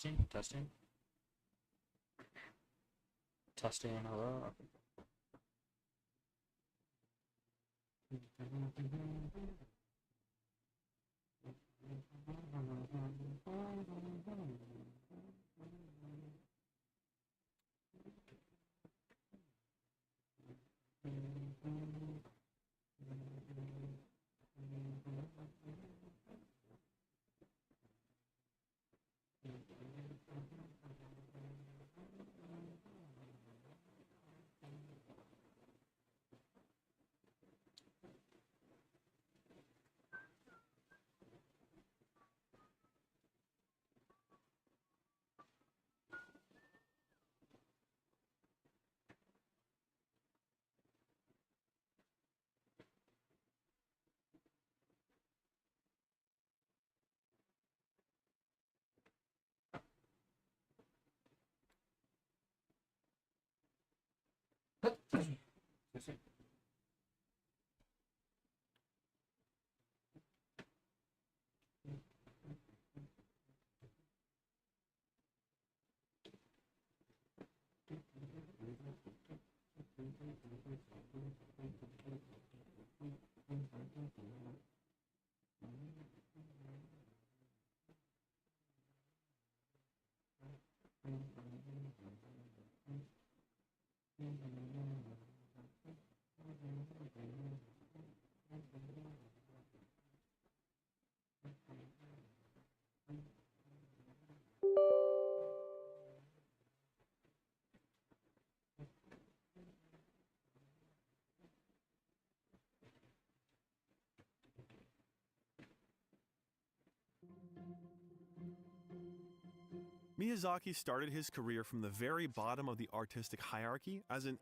Testing, testing. Testing, hello. Miyazaki started his career from the very bottom of the artistic hierarchy as an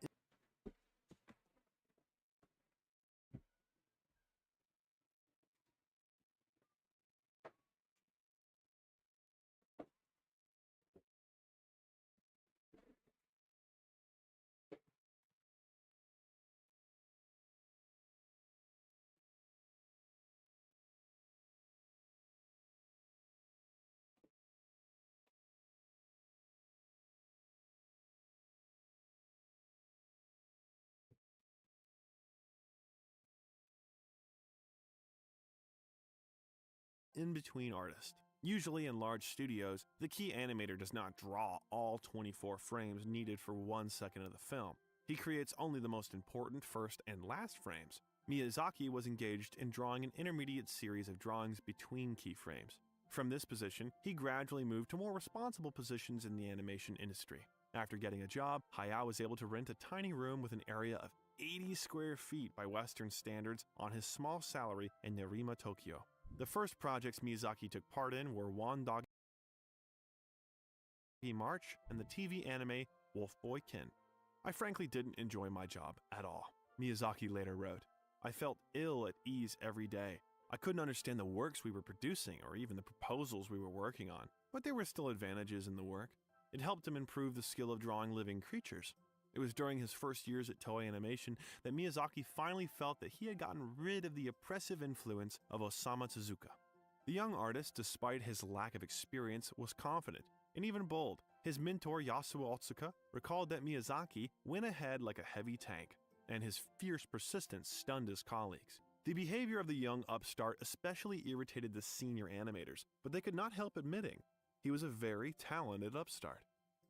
in-between artist. Usually in large studios, the key animator does not draw all 24 frames needed for 1 second of the film. He creates only the most important first and last frames. Miyazaki was engaged in drawing an intermediate series of drawings between key frames. From this position, he gradually moved to more responsible positions in the animation industry. After getting a job, Hayao was able to rent a tiny room with an area of 80 square feet by Western standards on his small salary in Nerima, Tokyo. The first projects Miyazaki took part in were One Dog March and the TV anime Wolf Boy Kin. I frankly didn't enjoy my job at all. Miyazaki later wrote, I felt ill at ease every day. I couldn't understand the works we were producing or even the proposals we were working on, but there were still advantages in the work. It helped him improve the skill of drawing living creatures. It was during his first years at Toei Animation that Miyazaki finally felt that he had gotten rid of the oppressive influence of Osamu Tezuka. The young artist, despite his lack of experience, was confident and even bold. His mentor Yasuo Otsuka recalled that Miyazaki went ahead like a heavy tank, and his fierce persistence stunned his colleagues. The behavior of the young upstart especially irritated the senior animators, but they could not help admitting he was a very talented upstart.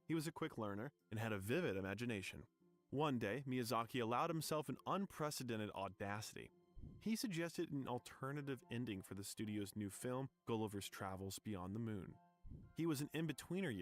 He was a quick learner and had a vivid imagination. One day, Miyazaki allowed himself an unprecedented audacity. He suggested an alternative ending for the studio's new film, Gulliver's Travels Beyond the Moon. He was an in-betweener,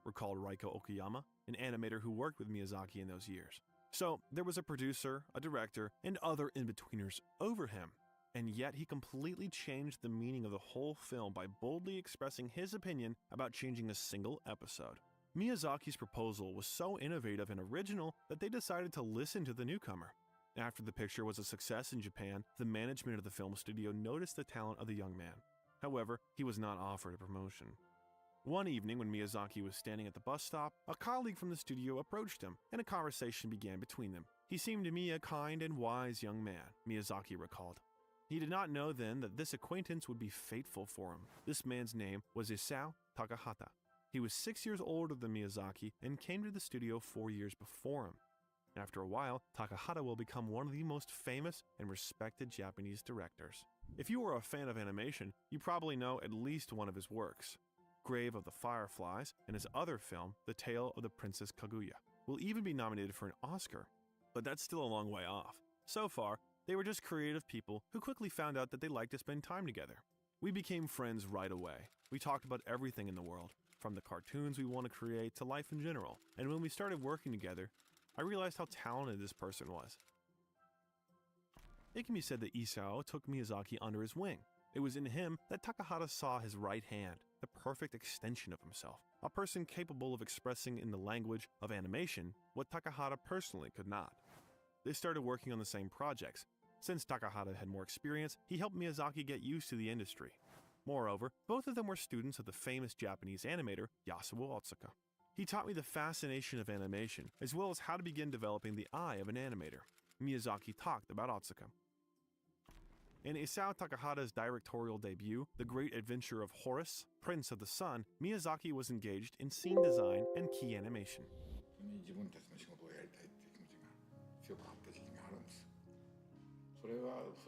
recalled Reiko Okuyama, an animator who worked with Miyazaki in those years. So, there was a producer, a director, and other in-betweeners over him. And yet he completely changed the meaning of the whole film by boldly expressing his opinion about changing a single episode. Miyazaki's proposal was so innovative and original that they decided to listen to the newcomer. After the picture was a success in Japan, the management of the film studio noticed the talent of the young man. However, he was not offered a promotion. One evening when Miyazaki was standing at the bus stop, a colleague from the studio approached him, and a conversation began between them. He seemed to me a kind and wise young man, Miyazaki recalled. He did not know then that this acquaintance would be fateful for him. This man's name was Isao Takahata. He was 6 years older than Miyazaki and came to the studio 4 years before him. After a while, Takahata will become one of the most famous and respected Japanese directors. If you are a fan of animation, you probably know at least one of his works. Grave of the Fireflies and his other film, The Tale of the Princess Kaguya, will even be nominated for an Oscar. But that's still a long way off. So far, they were just creative people who quickly found out that they liked to spend time together. We became friends right away. We talked about everything in the world, from the cartoons we want to create to life in general. And when we started working together, I realized how talented this person was. It can be said that Isao took Miyazaki under his wing. It was in him that Takahata saw his right hand, the perfect extension of himself, a person capable of expressing in the language of animation what Takahata personally could not. They started working on the same projects. Since Takahata had more experience, he helped Miyazaki get used to the industry. Moreover, both of them were students of the famous Japanese animator Yasuo Otsuka. He taught me the fascination of animation, as well as how to begin developing the eye of an animator. Miyazaki talked about Otsuka. In Isao Takahata's directorial debut, The Great Adventure of Horus, Prince of the Sun, Miyazaki was engaged in scene design and key animation. 自分たちの仕事をやりたいっていう気持ちが強くあった時期があるんです。そ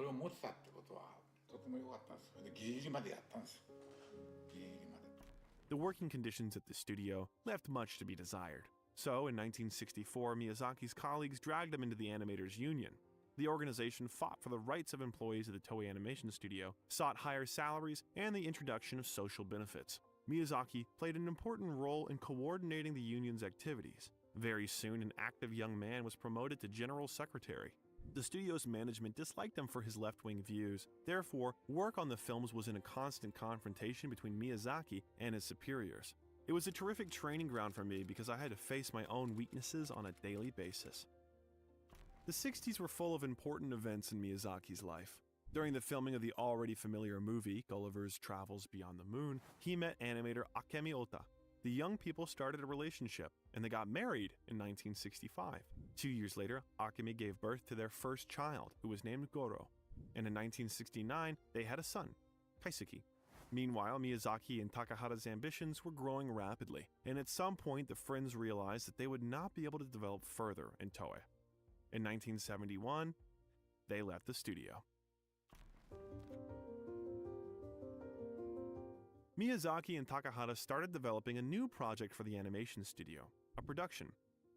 れを持ってたってことはとても良かったんです。それでギリギリまでやったんですよ。ギリギリまで。The working conditions at the studio left much to be desired. So, in 1964, Miyazaki's colleagues dragged him into the Animators Union. The organization fought for the rights of employees of the Toei Animation Studio, sought higher salaries, and the introduction of social benefits. Miyazaki played an important role in coordinating the union's activities. Very soon, an active young man was promoted to general secretary. The studio's management disliked him for his left-wing views. Therefore, work on the films was in a constant confrontation between Miyazaki and his superiors. It was a terrific training ground for me because I had to face my own weaknesses on a daily basis. The 60s were full of important events in Miyazaki's life. During the filming of the already familiar movie, Gulliver's Travels Beyond the Moon, he met animator Akemi Ota. The young people started a relationship, and they got married in 1965. 2 years later, Akemi gave birth to their first child, who was named Goro. And in 1969, they had a son, Kaisuke. Meanwhile, Miyazaki and Takahata's ambitions were growing rapidly, and at some point the friends realized that they would not be able to develop further in Toei. In 1971, they left the studio. Miyazaki and Takahata started developing a new project for the animation studio, a production.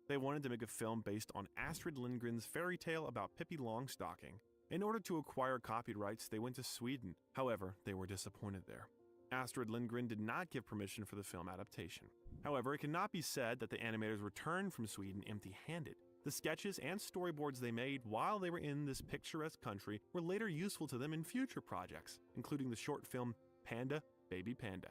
They wanted to make a film based on Astrid Lindgren's fairy tale about Pippi Longstocking. In order to acquire copyrights, they went to Sweden. However, they were disappointed there. Astrid Lindgren did not give permission for the film adaptation. However, it cannot be said that the animators returned from Sweden empty-handed. The sketches and storyboards they made while they were in this picturesque country were later useful to them in future projects, including the short film Panda, Baby Panda.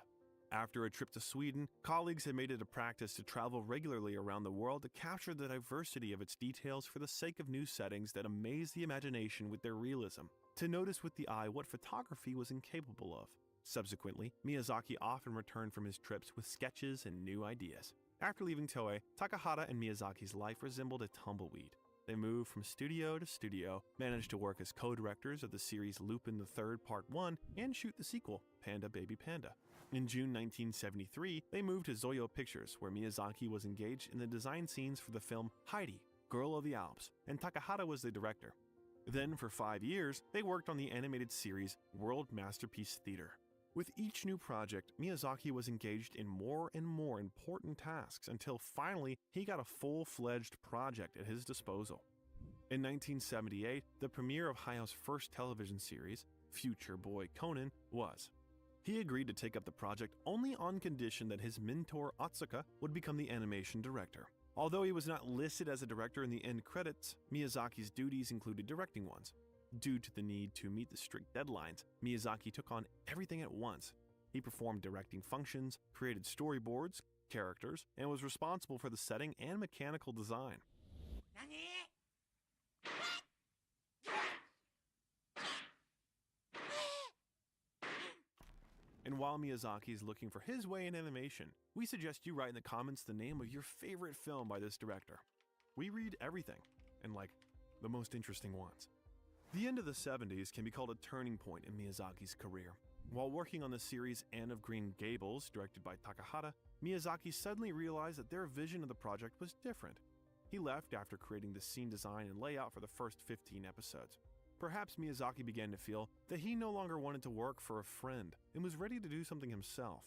After a trip to Sweden, colleagues had made it a practice to travel regularly around the world to capture the diversity of its details for the sake of new settings that amaze the imagination with their realism, to notice with the eye what photography was incapable of. Subsequently, Miyazaki often returned from his trips with sketches and new ideas. After leaving Toei, Takahata and Miyazaki's life resembled a tumbleweed. They moved from studio to studio, managed to work as co-directors of the series Lupin III Part 1, and shoot the sequel, Panda Baby Panda. In June 1973, they moved to Zoyo Pictures, where Miyazaki was engaged in the design scenes for the film Heidi, Girl of the Alps, and Takahata was the director. Then, for 5 years, they worked on the animated series World Masterpiece Theater. With each new project, Miyazaki was engaged in more and more important tasks until finally he got a full-fledged project at his disposal. In 1978, the premiere of Hayao first television series, Future Boy Conan, was. He agreed to take up the project only on condition that his mentor Otsuka would become the animation director. Although he was not listed as a director in the end credits, Miyazaki's duties included directing ones. Due to the need to meet the strict deadlines, Miyazaki took on everything at once. He performed directing functions, created storyboards, characters, and was responsible for the setting and mechanical design. And while Miyazaki is looking for his way in animation, we suggest you write in the comments the name of your favorite film by this director. We read everything, and the most interesting ones. The end of the 70s can be called a turning point in Miyazaki's career. While working on the series Anne of Green Gables, directed by Takahata, Miyazaki suddenly realized that their vision of the project was different. He left after creating the scene design and layout for the first 15 episodes. Perhaps Miyazaki began to feel that he no longer wanted to work for a friend and was ready to do something himself.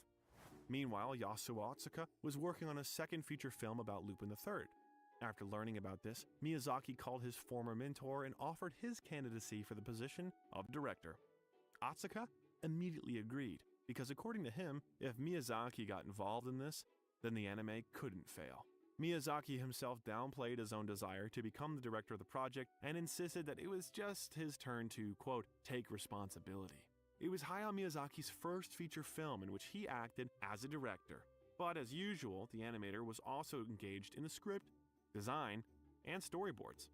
Meanwhile, Yasuo Otsuka was working on a second feature film about Lupin III. After learning about this, Miyazaki called his former mentor and offered his candidacy for the position of director. Otsuka immediately agreed, because according to him, if Miyazaki got involved in this, then the anime couldn't fail. Miyazaki himself downplayed his own desire to become the director of the project and insisted that it was just his turn to, quote, take responsibility. It was Hayao Miyazaki's first feature film in which he acted as a director. But as usual, the animator was also engaged in the script, design, and storyboards.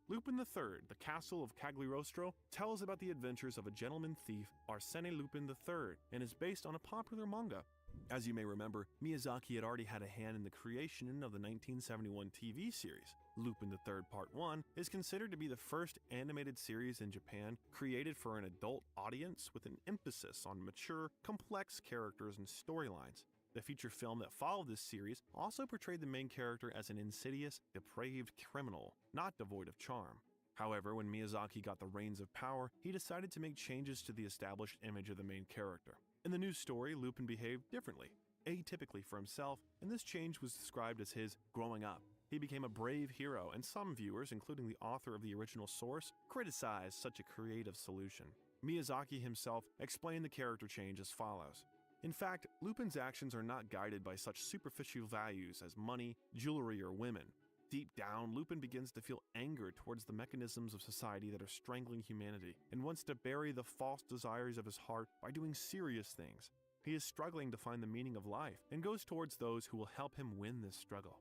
Lupin III, The Castle of Cagliostro, tells about the adventures of a gentleman thief, Arsène Lupin III, and is based on a popular manga. As you may remember, Miyazaki had already had a hand in the creation of the 1971 TV series. Lupin III Part 1 is considered to be the first animated series in Japan created for an adult audience with an emphasis on mature, complex characters and storylines. The feature film that followed this series also portrayed the main character as an insidious, depraved criminal, not devoid of charm. However, when Miyazaki got the reins of power, he decided to make changes to the established image of the main character. In the new story, Lupin behaved differently, atypically for himself, and this change was described as his growing up. He became a brave hero, and some viewers, including the author of the original source, criticized such a creative solution. Miyazaki himself explained the character change as follows. In fact, Lupin's actions are not guided by such superficial values as money, jewelry, or women. Deep down, Lupin begins to feel anger towards the mechanisms of society that are strangling humanity and wants to bury the false desires of his heart by doing serious things. He is struggling to find the meaning of life and goes towards those who will help him win this struggle.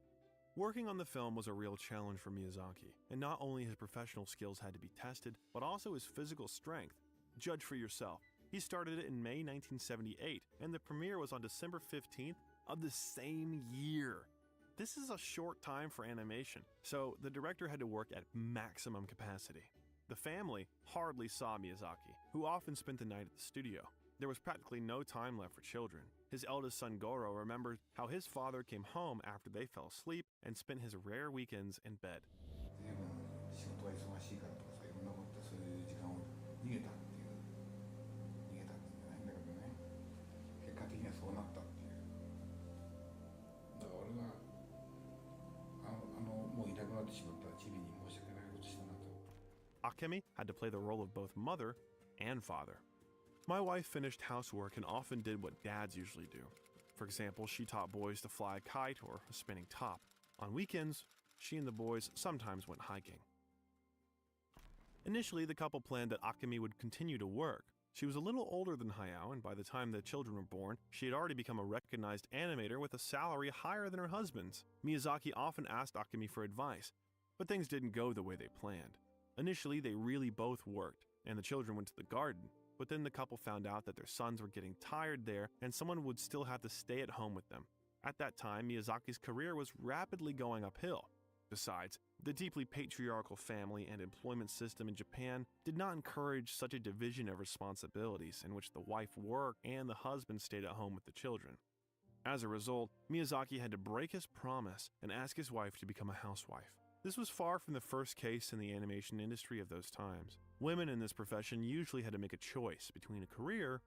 Working on the film was a real challenge for Miyazaki, and not only his professional skills had to be tested, but also his physical strength. Judge for yourself. He started it in May 1978, and the premiere was on December 15th of the same year. This is a short time for animation, so the director had to work at maximum capacity. The family hardly saw Miyazaki, who often spent the night at the studio. There was practically no time left for children. His eldest son Goro remembered how his father came home after they fell asleep and spent his rare weekends in bed. 随分仕事が忙しいからとかさ、いろんなことでそういう時間を逃げたっていうんじゃないんだけどね、結果的にはそうなったっていう。だから俺がもういなくなってしまったチビに申し訳ないことしたなと。Akemi had to play the role of both mother and father. My wife finished housework and often did what dads usually do. For example, she taught boys to fly a kite or a spinning top. On weekends, she and the boys sometimes went hiking. Initially, the couple planned that Akemi would continue to work. She was a little older than Hayao, and by the time the children were born, she had already become a recognized animator with a salary higher than her husband's. Miyazaki often asked Akemi for advice, but things didn't go the way they planned. Initially, they really both worked, and the children went to the garden, but then the couple found out that their sons were getting tired there and someone would still have to stay at home with them. At that time, Miyazaki's career was rapidly going uphill. Besides, the deeply patriarchal family and employment system in Japan did not encourage such a division of responsibilities in which the wife worked and the husband stayed at home with the children. As a result, Miyazaki had to break his promise and ask his wife to become a housewife. This was far from the first case in the animation industry of those times. Women in this profession usually had to make a choice between a career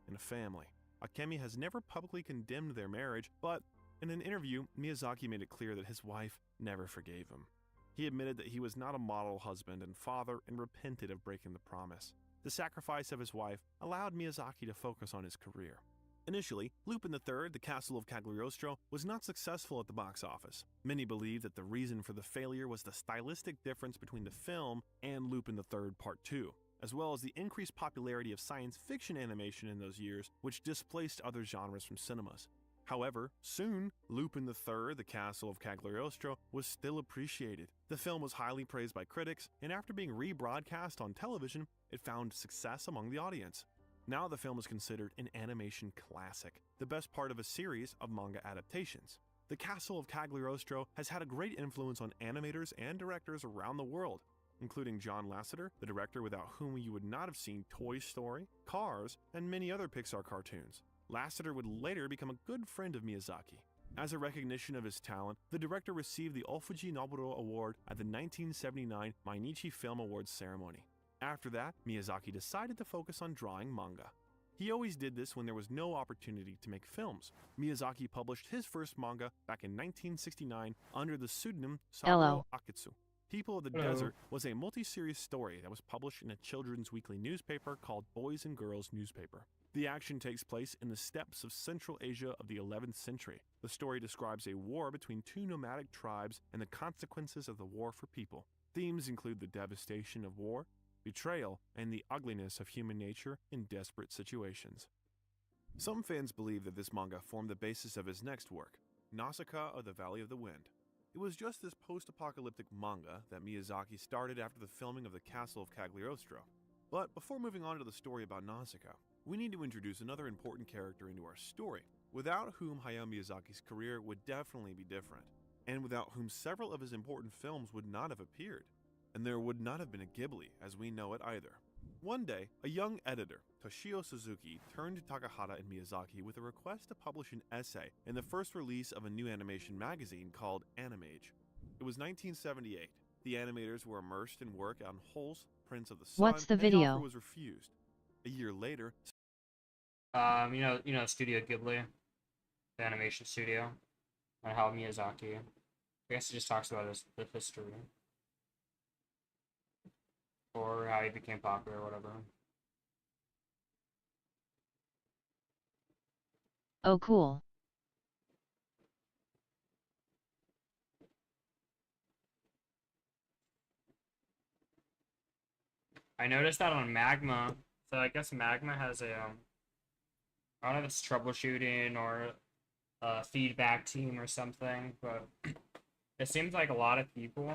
and a family. Akemi has never publicly condemned their marriage, but in an interview, Miyazaki made it clear that his wife never forgave him. He admitted that he was not a model husband and father and repented of breaking the promise. The sacrifice of his wife allowed Miyazaki to focus on his career. Initially, Lupin III, The Castle of Cagliostro, was not successful at the box office. Many believe that the reason for the failure was the stylistic difference between the film and Lupin III Part 2, as well as the increased popularity of science fiction animation in those years, which displaced other genres from cinemas. However, soon, Lupin III, The Castle of Cagliostro, was still appreciated. The film was highly praised by critics, and after being rebroadcast on television, it found success among the audience. Now the film is considered an animation classic, the best part of a series of manga adaptations. The Castle of Cagliostro has had a great influence on animators and directors around the world, including John Lasseter, the director without whom you would not have seen Toy Story, Cars, and many other Pixar cartoons. Lasseter would later become a good friend of Miyazaki. As a recognition of his talent, the director received the Ofuji Noburo Award at the 1979 Mainichi Film Awards ceremony. After that, Miyazaki decided to focus on drawing manga. He always did this when there was no opportunity to make films. Miyazaki published his first manga back in 1969 under the pseudonym Saburo Akitsu. People of the Hello. Desert was a multi-series story that was published in a children's weekly newspaper called Boys and Girls Newspaper. The action takes place in the steppes of Central Asia of the 11th century. The story describes a war between two nomadic tribes and the consequences of the war for people. Themes include the devastation of war, betrayal, and the ugliness of human nature in desperate situations. Some fans believe that this manga formed the basis of his next work, Nausicaa of the Valley of the Wind. It was just this post-apocalyptic manga that Miyazaki started after the filming of the Castle of Cagliostro. But before moving on to the story about Nausicaa, we need to introduce another important character into our story, without whom Hayao Miyazaki's career would definitely be different, and without whom several of his important films would not have appeared. And there would not have been a Ghibli as we know it either. One day, a young editor, Toshio Suzuki, turned to Takahata and Miyazaki with a request to publish an essay in the first release of a new animation magazine called Animage. It was 1978. The animators were immersed in work on Hull's Prince of the Sun, What's the and video? the offer was refused. A year later, You know Studio Ghibli, the animation studio, and how Miyazaki. I guess it just talks about the history, or how he became popular, or whatever. Oh cool. I noticed that on Magma. So I guess Magma has a I don't know if it's troubleshooting or a feedback team or something, but it seems like a lot of people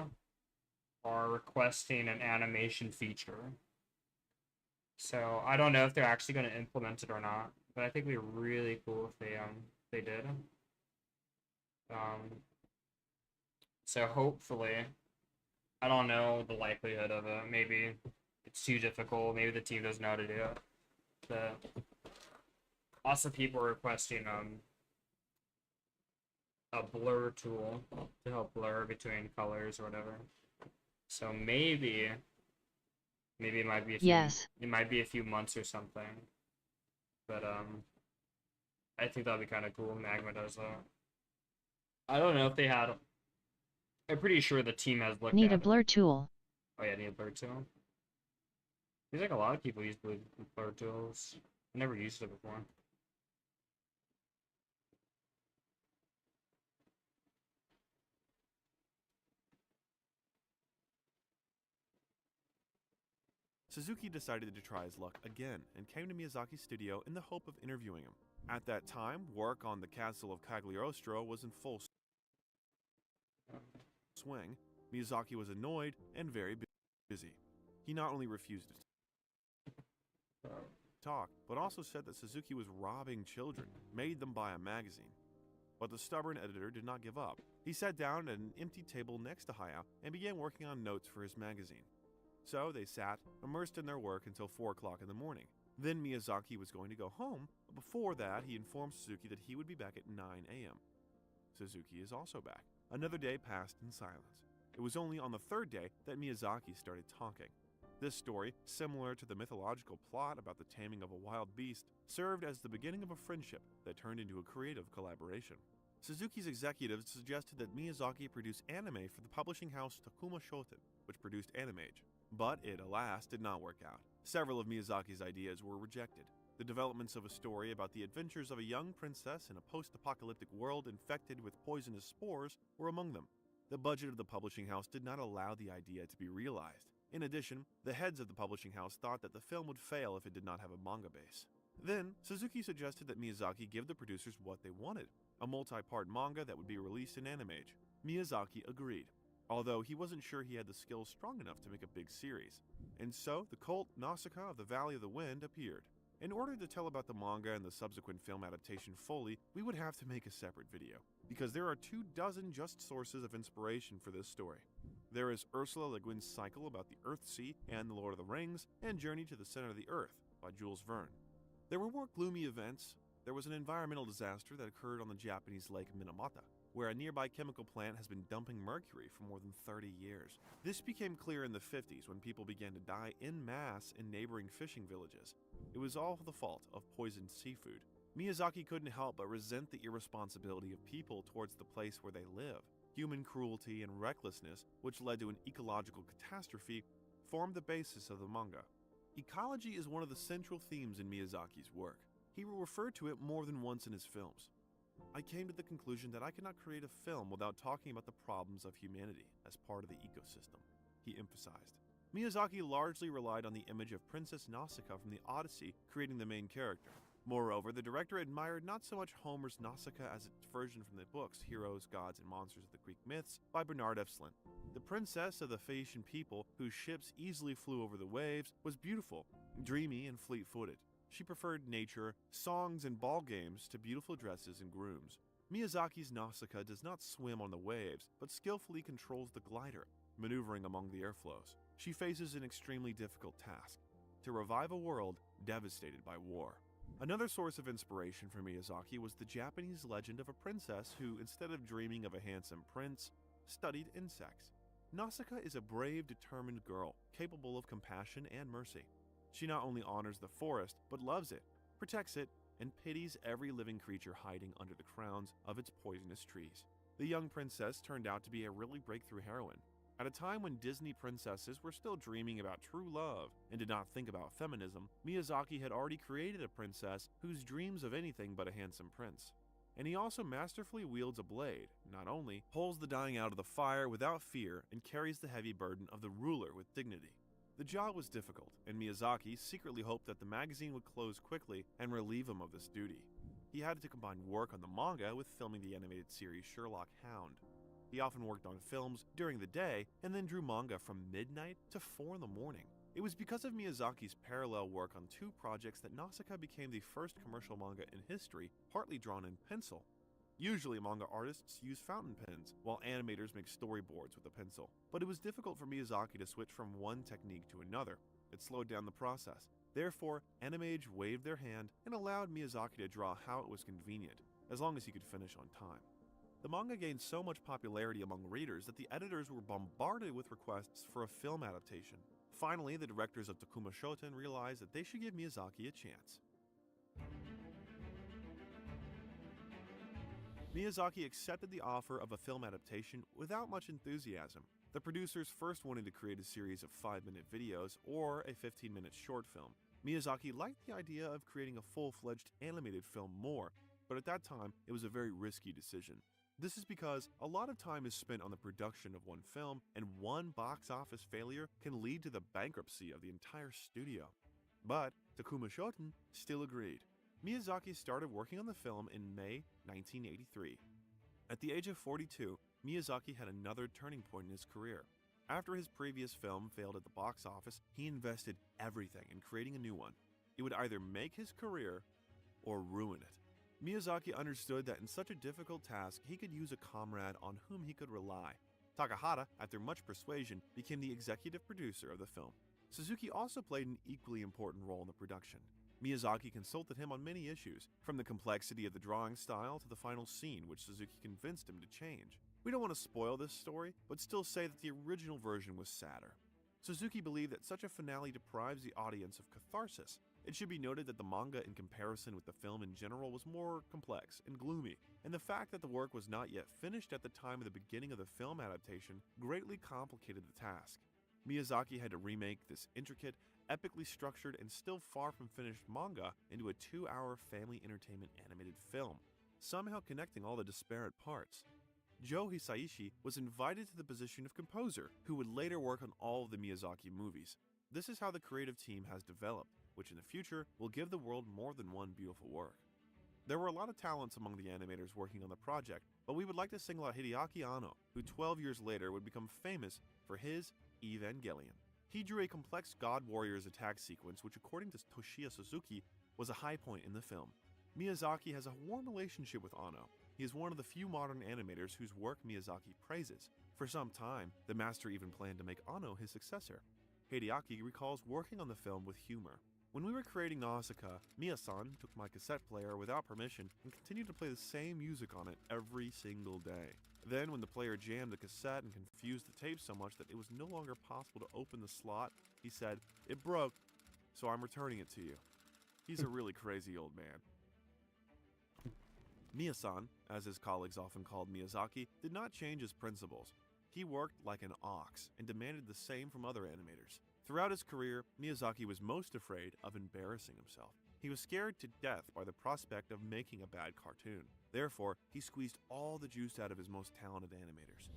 are requesting an animation feature. So I don't know if they're actually going to implement it or not, but I think it'd be really cool if they did. So hopefully, I don't know the likelihood of it. Maybe it's too difficult. Maybe the team doesn't know how to do it. But also, people are requesting a blur tool to help blur between colors or whatever. So maybe it might be a few, Yes. it might be a few months or something. But I think that'd be kind of cool. Magma does that. I don't know if they had. I'm pretty sure the team has looked Need at a blur tool. Oh yeah, need a blur tool. Seems like a lot of people use blur tools. I never used it before. Suzuki decided to try his luck again and came to Miyazaki's studio in the hope of interviewing him. At that time, work on the Castle of Cagliostro was in full swing. Miyazaki was annoyed and very busy. He not only refused to talk, but also said that Suzuki was robbing children, made them buy a magazine. But the stubborn editor did not give up. He sat down at an empty table next to Hayao and began working on notes for his magazine. So they sat, immersed in their work until 4 o'clock in the morning. Then Miyazaki was going to go home, but before that he informed Suzuki that he would be back at 9 a.m. Suzuki is also back. Another day passed in silence. It was only on the third day that Miyazaki started talking. This story, similar to the mythological plot about the taming of a wild beast, served as the beginning of a friendship that turned into a creative collaboration. Suzuki's executives suggested that Miyazaki produce anime for the publishing house Takuma Shoten, which produced Animage. But it, alas, did not work out. Several of Miyazaki's ideas were rejected. The developments of a story about the adventures of a young princess in a post-apocalyptic world infected with poisonous spores were among them. The budget of the publishing house did not allow the idea to be realized. In addition, the heads of the publishing house thought that the film would fail if it did not have a manga base. Then, Suzuki suggested that Miyazaki give the producers what they wanted, a multi-part manga that would be released in Animage. Miyazaki agreed, although he wasn't sure he had the skills strong enough to make a big series. And so, the cult Nausicaa of the Valley of the Wind appeared. In order to tell about the manga and the subsequent film adaptation fully, we would have to make a separate video, because there are 24 just sources of inspiration for this story. There is Ursula Le Guin's cycle about the Earth Sea and The Lord of the Rings, and Journey to the Center of the Earth by Jules Verne. There were more gloomy events there was an environmental disaster that occurred on the Japanese lake Minamata, where a nearby chemical plant has been dumping mercury for more than 30 years. This became clear in the 50s when people began to die en masse in neighboring fishing villages. It was all the fault of poisoned seafood. Miyazaki couldn't help but resent the irresponsibility of people towards the place where they live. Human cruelty and recklessness, which led to an ecological catastrophe, formed the basis of the manga. Ecology is one of the central themes in Miyazaki's work. He will refer to it more than once in his films. I came to the conclusion that I cannot create a film without talking about the problems of humanity as part of the ecosystem, he emphasized. Miyazaki largely relied on the image of Princess Nausicaa from the Odyssey, creating the main character. Moreover, the director admired not so much Homer's Nausicaa as its version from the books Heroes, Gods, and Monsters of the Greek Myths by Bernard F. Slint. The princess of the Phaeacian people, whose ships easily flew over the waves, was beautiful, dreamy, and fleet-footed. She preferred nature, songs, and ball games to beautiful dresses and grooms. Miyazaki's Nausicaa does not swim on the waves, but skillfully controls the glider, maneuvering among the airflows. She faces an extremely difficult task: to revive a world devastated by war. Another source of inspiration for Miyazaki was the Japanese legend of a princess who, instead of dreaming of a handsome prince, studied insects. Nausicaa is a brave, determined girl, capable of compassion and mercy. She not only honors the forest, but loves it, protects it, and pities every living creature hiding under the crowns of its poisonous trees. The young princess turned out to be a really breakthrough heroine. At a time when Disney princesses were still dreaming about true love and did not think about feminism, Miyazaki had already created a princess whose dreams of anything but a handsome prince. And he also masterfully wields a blade, not only pulls the dying out of the fire without fear and carries the heavy burden of the ruler with dignity. The job was difficult, and Miyazaki secretly hoped that the magazine would close quickly and relieve him of this duty. He had to combine work on the manga with filming the animated series Sherlock Hound. He often worked on films during the day and then drew manga from midnight to 4 in the morning. It was because of Miyazaki's parallel work on 2 projects that Nausicaa became the first commercial manga in history partly drawn in pencil. Usually, manga artists use fountain pens, while animators make storyboards with a pencil. But it was difficult for Miyazaki to switch from one technique to another. It slowed down the process. Therefore, Animage waved their hand and allowed Miyazaki to draw how it was convenient, as long as he could finish on time. The manga gained so much popularity among readers that the editors were bombarded with requests for a film adaptation. Finally, the directors of Takuma Shoten realized that they should give Miyazaki a chance. Miyazaki accepted the offer of a film adaptation without much enthusiasm. The producers first wanted to create a series of 5-minute videos or a 15-minute short film. Miyazaki liked the idea of creating a full-fledged animated film more, but at that time, it was a very risky decision. This is because a lot of time is spent on the production of one film, and one box office failure can lead to the bankruptcy of the entire studio. But Takuma Shoten still agreed. Miyazaki started working on the film in May 1983. At the age of 42, Miyazaki had another turning point in his career. After his previous film failed at the box office, he invested everything in creating a new one. It would either make his career or ruin it. Miyazaki understood that in such a difficult task, he could use a comrade on whom he could rely. Takahata, after much persuasion, became the executive producer of the film. Suzuki also played an equally important role in the production. Miyazaki consulted him on many issues, from the complexity of the drawing style to the final scene, which Suzuki convinced him to change. We don't want to spoil this story, but still say that the original version was sadder. Suzuki believed that such a finale deprives the audience of catharsis. It should be noted that the manga, in comparison with the film in general, was more complex and gloomy, and the fact that the work was not yet finished at the time of the beginning of the film adaptation greatly complicated the task. Miyazaki had to remake this intricate, epically structured, and still far from finished manga into a 2-hour family entertainment animated film, somehow connecting all the disparate parts. Joe Hisaishi was invited to the position of composer, who would later work on all of the Miyazaki movies. This is how the creative team has developed, which in the future will give the world more than one beautiful work. There were a lot of talents among the animators working on the project, but we would like to single out Hideaki Anno, who 12 years later would become famous for his Evangelion. He drew a complex God Warriors attack sequence which, according to Toshiya Suzuki, was a high point in the film. Miyazaki has a warm relationship with Anno. He is one of the few modern animators whose work Miyazaki praises. For some time, the master even planned to make Anno his successor. Hideaki recalls working on the film with humor. When we were creating Nausicaa, Mia-san took my cassette player without permission and continued to play the same music on it every single day. Then, when the player jammed the cassette and confused the tape so much that it was no longer possible to open the slot, he said, "It broke, so I'm returning it to you." He's a really crazy old man. Mia-san, as his colleagues often called Miyazaki, did not change his principles. He worked like an ox and demanded the same from other animators. Throughout his career, Miyazaki was most afraid of embarrassing himself. He was scared to death by the prospect of making a bad cartoon. Therefore, he squeezed all the juice out of his most talented animators.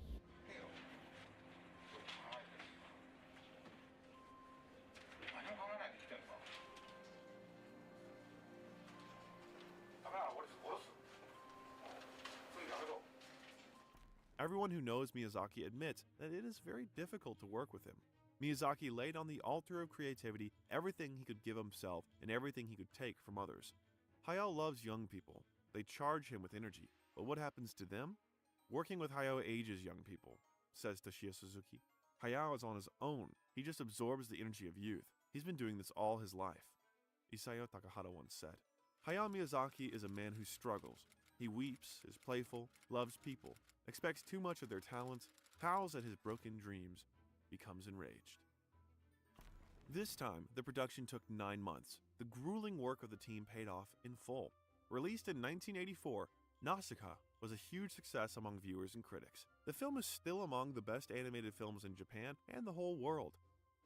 Everyone who knows Miyazaki admits that it is very difficult to work with him. Miyazaki laid on the altar of creativity everything he could give himself and everything he could take from others. Hayao loves young people. They charge him with energy. But what happens to them? Working with Hayao ages young people, says Toshiya Suzuki. Hayao is on his own. He just absorbs the energy of youth. He's been doing this all his life. Isao Takahata once said. Hayao Miyazaki is a man who struggles. He weeps, is playful, loves people, expects too much of their talents, howls at his broken dreams, becomes enraged. This time, the production took 9 months. The grueling work of the team paid off in full. Released in 1984, Nausicaa was a huge success among viewers and critics. The film is still among the best animated films in Japan and the whole world.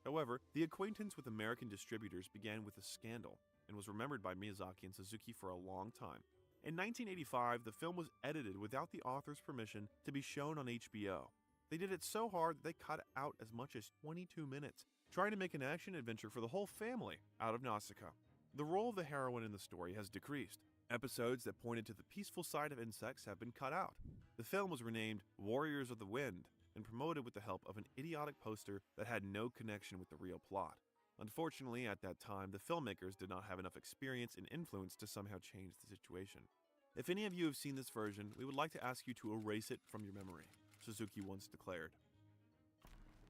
However, the acquaintance with American distributors began with a scandal and was remembered by Miyazaki and Suzuki for a long time. In 1985, the film was edited without the author's permission to be shown on HBO. They did it so hard that they cut out as much as 22 minutes, trying to make an action adventure for the whole family out of Nausicaa. The role of the heroine in the story has decreased. Episodes that pointed to the peaceful side of insects have been cut out. The film was renamed Warriors of the Wind and promoted with the help of an idiotic poster that had no connection with the real plot. Unfortunately, at that time, the filmmakers did not have enough experience and influence to somehow change the situation. If any of you have seen this version, we would like to ask you to erase it from your memory, Suzuki once declared.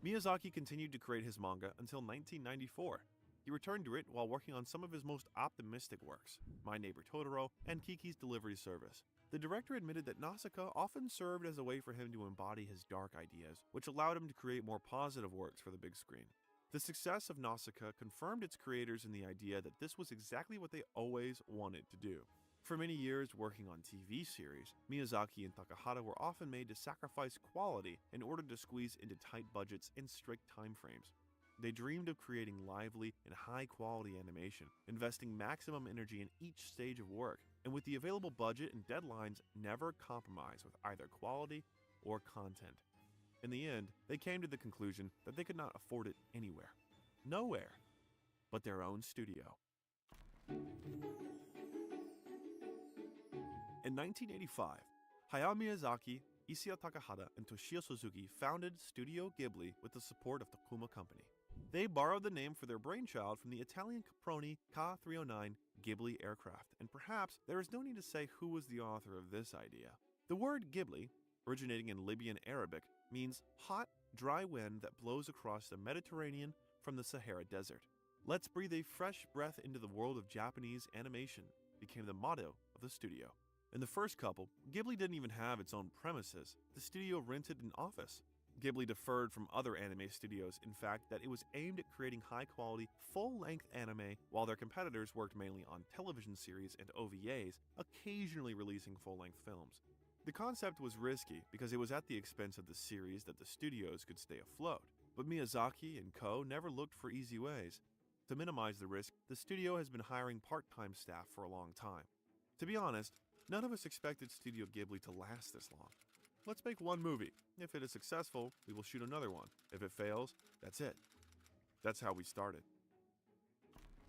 Miyazaki continued to create his manga until 1994. He returned to it while working on some of his most optimistic works, My Neighbor Totoro and Kiki's Delivery Service. The director admitted that Nausicaa often served as a way for him to embody his dark ideas, which allowed him to create more positive works for the big screen. The success of Nausicaa confirmed its creators in the idea that this was exactly what they always wanted to do. For many years working on TV series, Miyazaki and Takahata were often made to sacrifice quality in order to squeeze into tight budgets and strict timeframes. They dreamed of creating lively and high-quality animation, investing maximum energy in each stage of work, and with the available budget and deadlines, never compromise with either quality or content. In the end, they came to the conclusion that they could not afford it anywhere. Nowhere but their own studio. In 1985, Hayao Miyazaki, Isao Takahata, and Toshio Suzuki founded Studio Ghibli with the support of Takuma Company. They borrowed the name for their brainchild from the Italian Caproni Ka-309 Ghibli aircraft, and perhaps there is no need to say who was the author of this idea. The word Ghibli, originating in Libyan Arabic, means hot, dry wind that blows across the Mediterranean from the Sahara Desert. Let's breathe a fresh breath into the world of Japanese animation became the motto of the studio. In the first couple, Ghibli didn't even have its own premises. The studio rented an office. Ghibli differed from other anime studios, in fact, that it was aimed at creating high-quality, full-length anime, while their competitors worked mainly on television series and OVAs, occasionally releasing full-length films. The concept was risky because it was at the expense of the series that the studios could stay afloat, but Miyazaki and co. never looked for easy ways. To minimize the risk, the studio has been hiring part-time staff for a long time. To be honest, none of us expected Studio Ghibli to last this long. Let's make one movie. If it is successful, we will shoot another one. If it fails, that's it. That's how we started.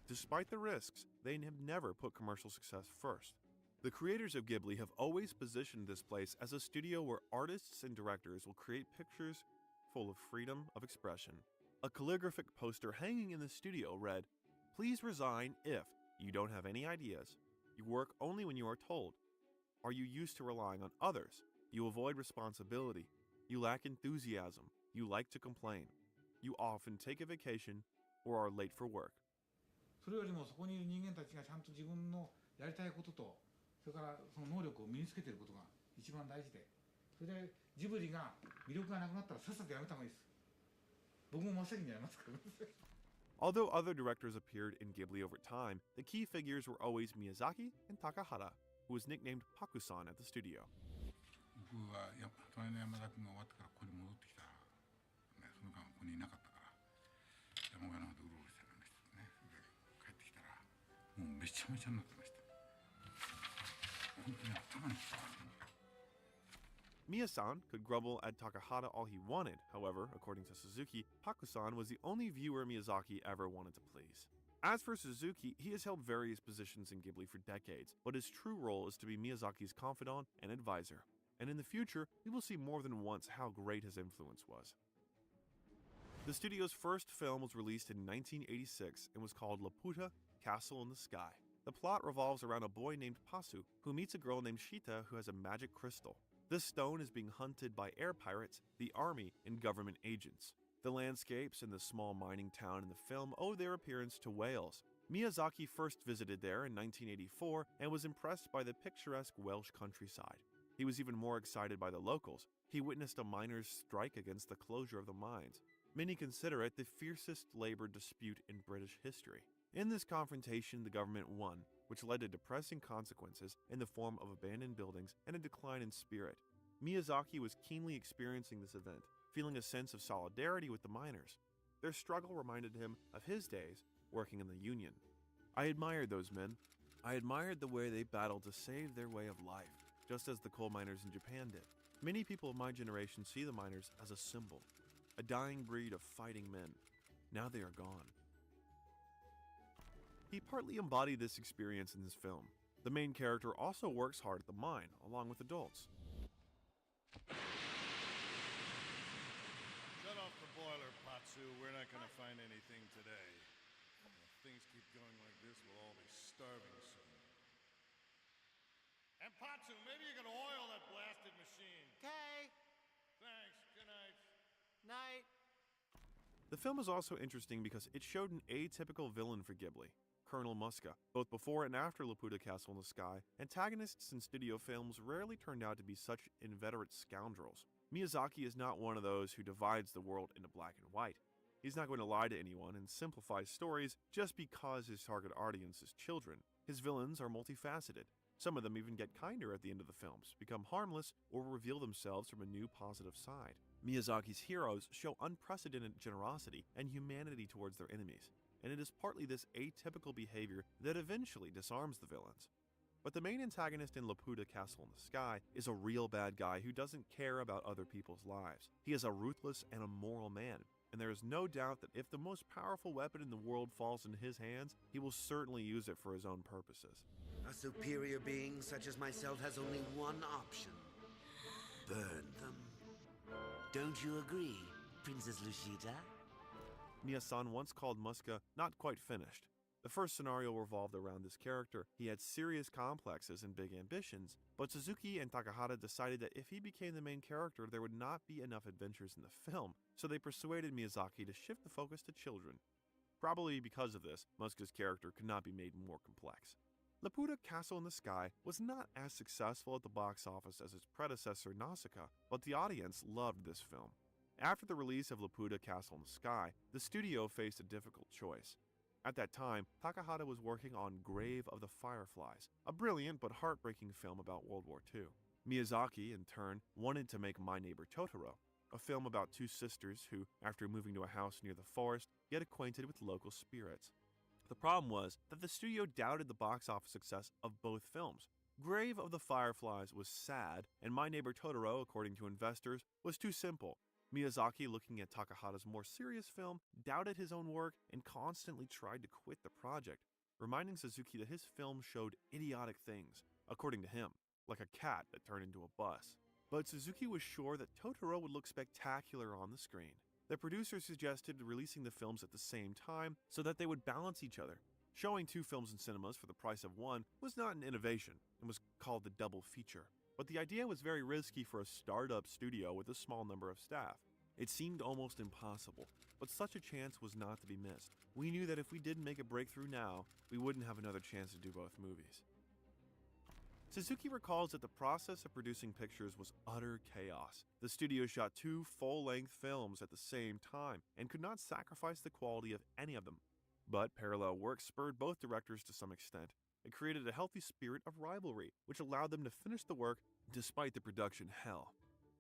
Despite the risks, they have never put commercial success first. The creators of Ghibli have always positioned this place as a studio where artists and directors will create pictures full of freedom of expression. A calligraphic poster hanging in the studio read, "Please resign if you don't have any ideas. You work only when you are told. Are you used to relying on others? You avoid responsibility. You lack enthusiasm. You like to complain. You often take a vacation or are late for work." それよりもそこにいる人間たちがちゃんと自分のやりたいことと、それからその能力を身につけていることが一番大事で、それでジブリが魅力がなくなったらさっさとやめた方がいいです。僕も真っ先にやりますからね。Although other directors appeared in Ghibli over time, the key figures were always Miyazaki and Takahata, who was nicknamed Pakusan at the studio. 僕はやっぱ隣の山田君が終わってからここに戻ってきたら、ね、その間ここにいなかったから山小屋の方でうろうろしてましたね。それで帰ってきたらもうめちゃめちゃになってました。本当に頭にきた。Miyasan could grumble at Takahata all he wanted. However, according to Suzuki, Pakusan was the only viewer Miyazaki ever wanted to please. As for Suzuki, he has held various positions in Ghibli for decades, but his true role is to be Miyazaki's confidant and advisor. And in the future, we will see more than once how great his influence was. The studio's first film was released in 1986 and was called Laputa, Castle in the Sky. The plot revolves around a boy named Pasu, who meets a girl named Shita who has a magic crystal. This stone is being hunted by air pirates, the army, and government agents. The landscapes in the small mining town in the film owe their appearance to whales. Miyazaki first visited there in 1984 and was impressed by the picturesque Welsh countryside. He was even more excited by the locals. He witnessed a miners' strike against the closure of the mines. Many consider it the fiercest labor dispute in British history. In this confrontation, the government won, which led to depressing consequences in the form of abandoned buildings and a decline in spirit. Miyazaki was keenly experiencing this event, feeling a sense of solidarity with the miners. Their struggle reminded him of his days working in the union. I admired those men. I admired the way they battled to save their way of life, just as the coal miners in Japan did. Many people of my generation see the miners as a symbol, a dying breed of fighting men. Now they are gone. He partly embodied this experience in his film. The main character also works hard at the mine, along with adults. Shut off the boiler, Patsu. We're not gonna find anything today. If things keep going like this, we'll all be starving soon. And Patsu, maybe you can oil that blasted machine. Okay. Thanks. Good night. Night. The film is also interesting because it showed an atypical villain for Ghibli, Colonel Muska. Both before and after Laputa Castle in the Sky, antagonists in studio films rarely turned out to be such inveterate scoundrels. Miyazaki is not one of those who divides the world into black and white. He's not going to lie to anyone and simplify stories just because his target audience is children. His villains are multifaceted. Some of them even get kinder at the end of the films, become harmless, or reveal themselves from a new positive side. Miyazaki's heroes show unprecedented generosity and humanity towards their enemies, and it is partly this atypical behavior that eventually disarms the villains. But the main antagonist in Laputa Castle in the Sky is a real bad guy who doesn't care about other people's lives. He is a ruthless and immoral man, and there is no doubt that if the most powerful weapon in the world falls in his hands, he will certainly use it for his own purposes. A superior being such as myself has only one option. Burn them. Don't you agree, Princess Lushita? Miyasan once called Muska not quite finished. The first scenario revolved around this character. He had serious complexes and big ambitions, but Suzuki and Takahata decided that if he became the main character, there would not be enough adventures in the film, so they persuaded Miyazaki to shift the focus to children. Probably because of this, Muska's character could not be made more complex. Laputa Castle in the Sky was not as successful at the box office as its predecessor Nausicaa, but the audience loved this film. After the release of Laputa Castle in the Sky, the studio faced a difficult choice. At that time, Takahata was working on Grave of the Fireflies, a brilliant but heartbreaking film about World War II. Miyazaki, in turn, wanted to make My Neighbor Totoro, a film about two sisters who, after moving to a house near the forest, get acquainted with local spirits. The problem was that the studio doubted the box office success of both films. Grave of the Fireflies was sad, and My Neighbor Totoro, according to investors, was too simple. Miyazaki, looking at Takahata's more serious film, doubted his own work and constantly tried to quit the project, reminding Suzuki that his film showed idiotic things, according to him, like a cat that turned into a bus. But Suzuki was sure that Totoro would look spectacular on the screen. The producer suggested releasing the films at the same time so that they would balance each other. Showing two films in cinemas for the price of one was not an innovation and was called the double feature. But the idea was very risky for a startup studio with a small number of staff. It seemed almost impossible, but such a chance was not to be missed. We knew that if we didn't make a breakthrough now, we wouldn't have another chance to do both movies. Suzuki recalls that the process of producing pictures was utter chaos. The studio shot 2 full-length films at the same time and could not sacrifice the quality of any of them. But parallel work spurred both directors to some extent. It created a healthy spirit of rivalry, which allowed them to finish the work despite the production hell.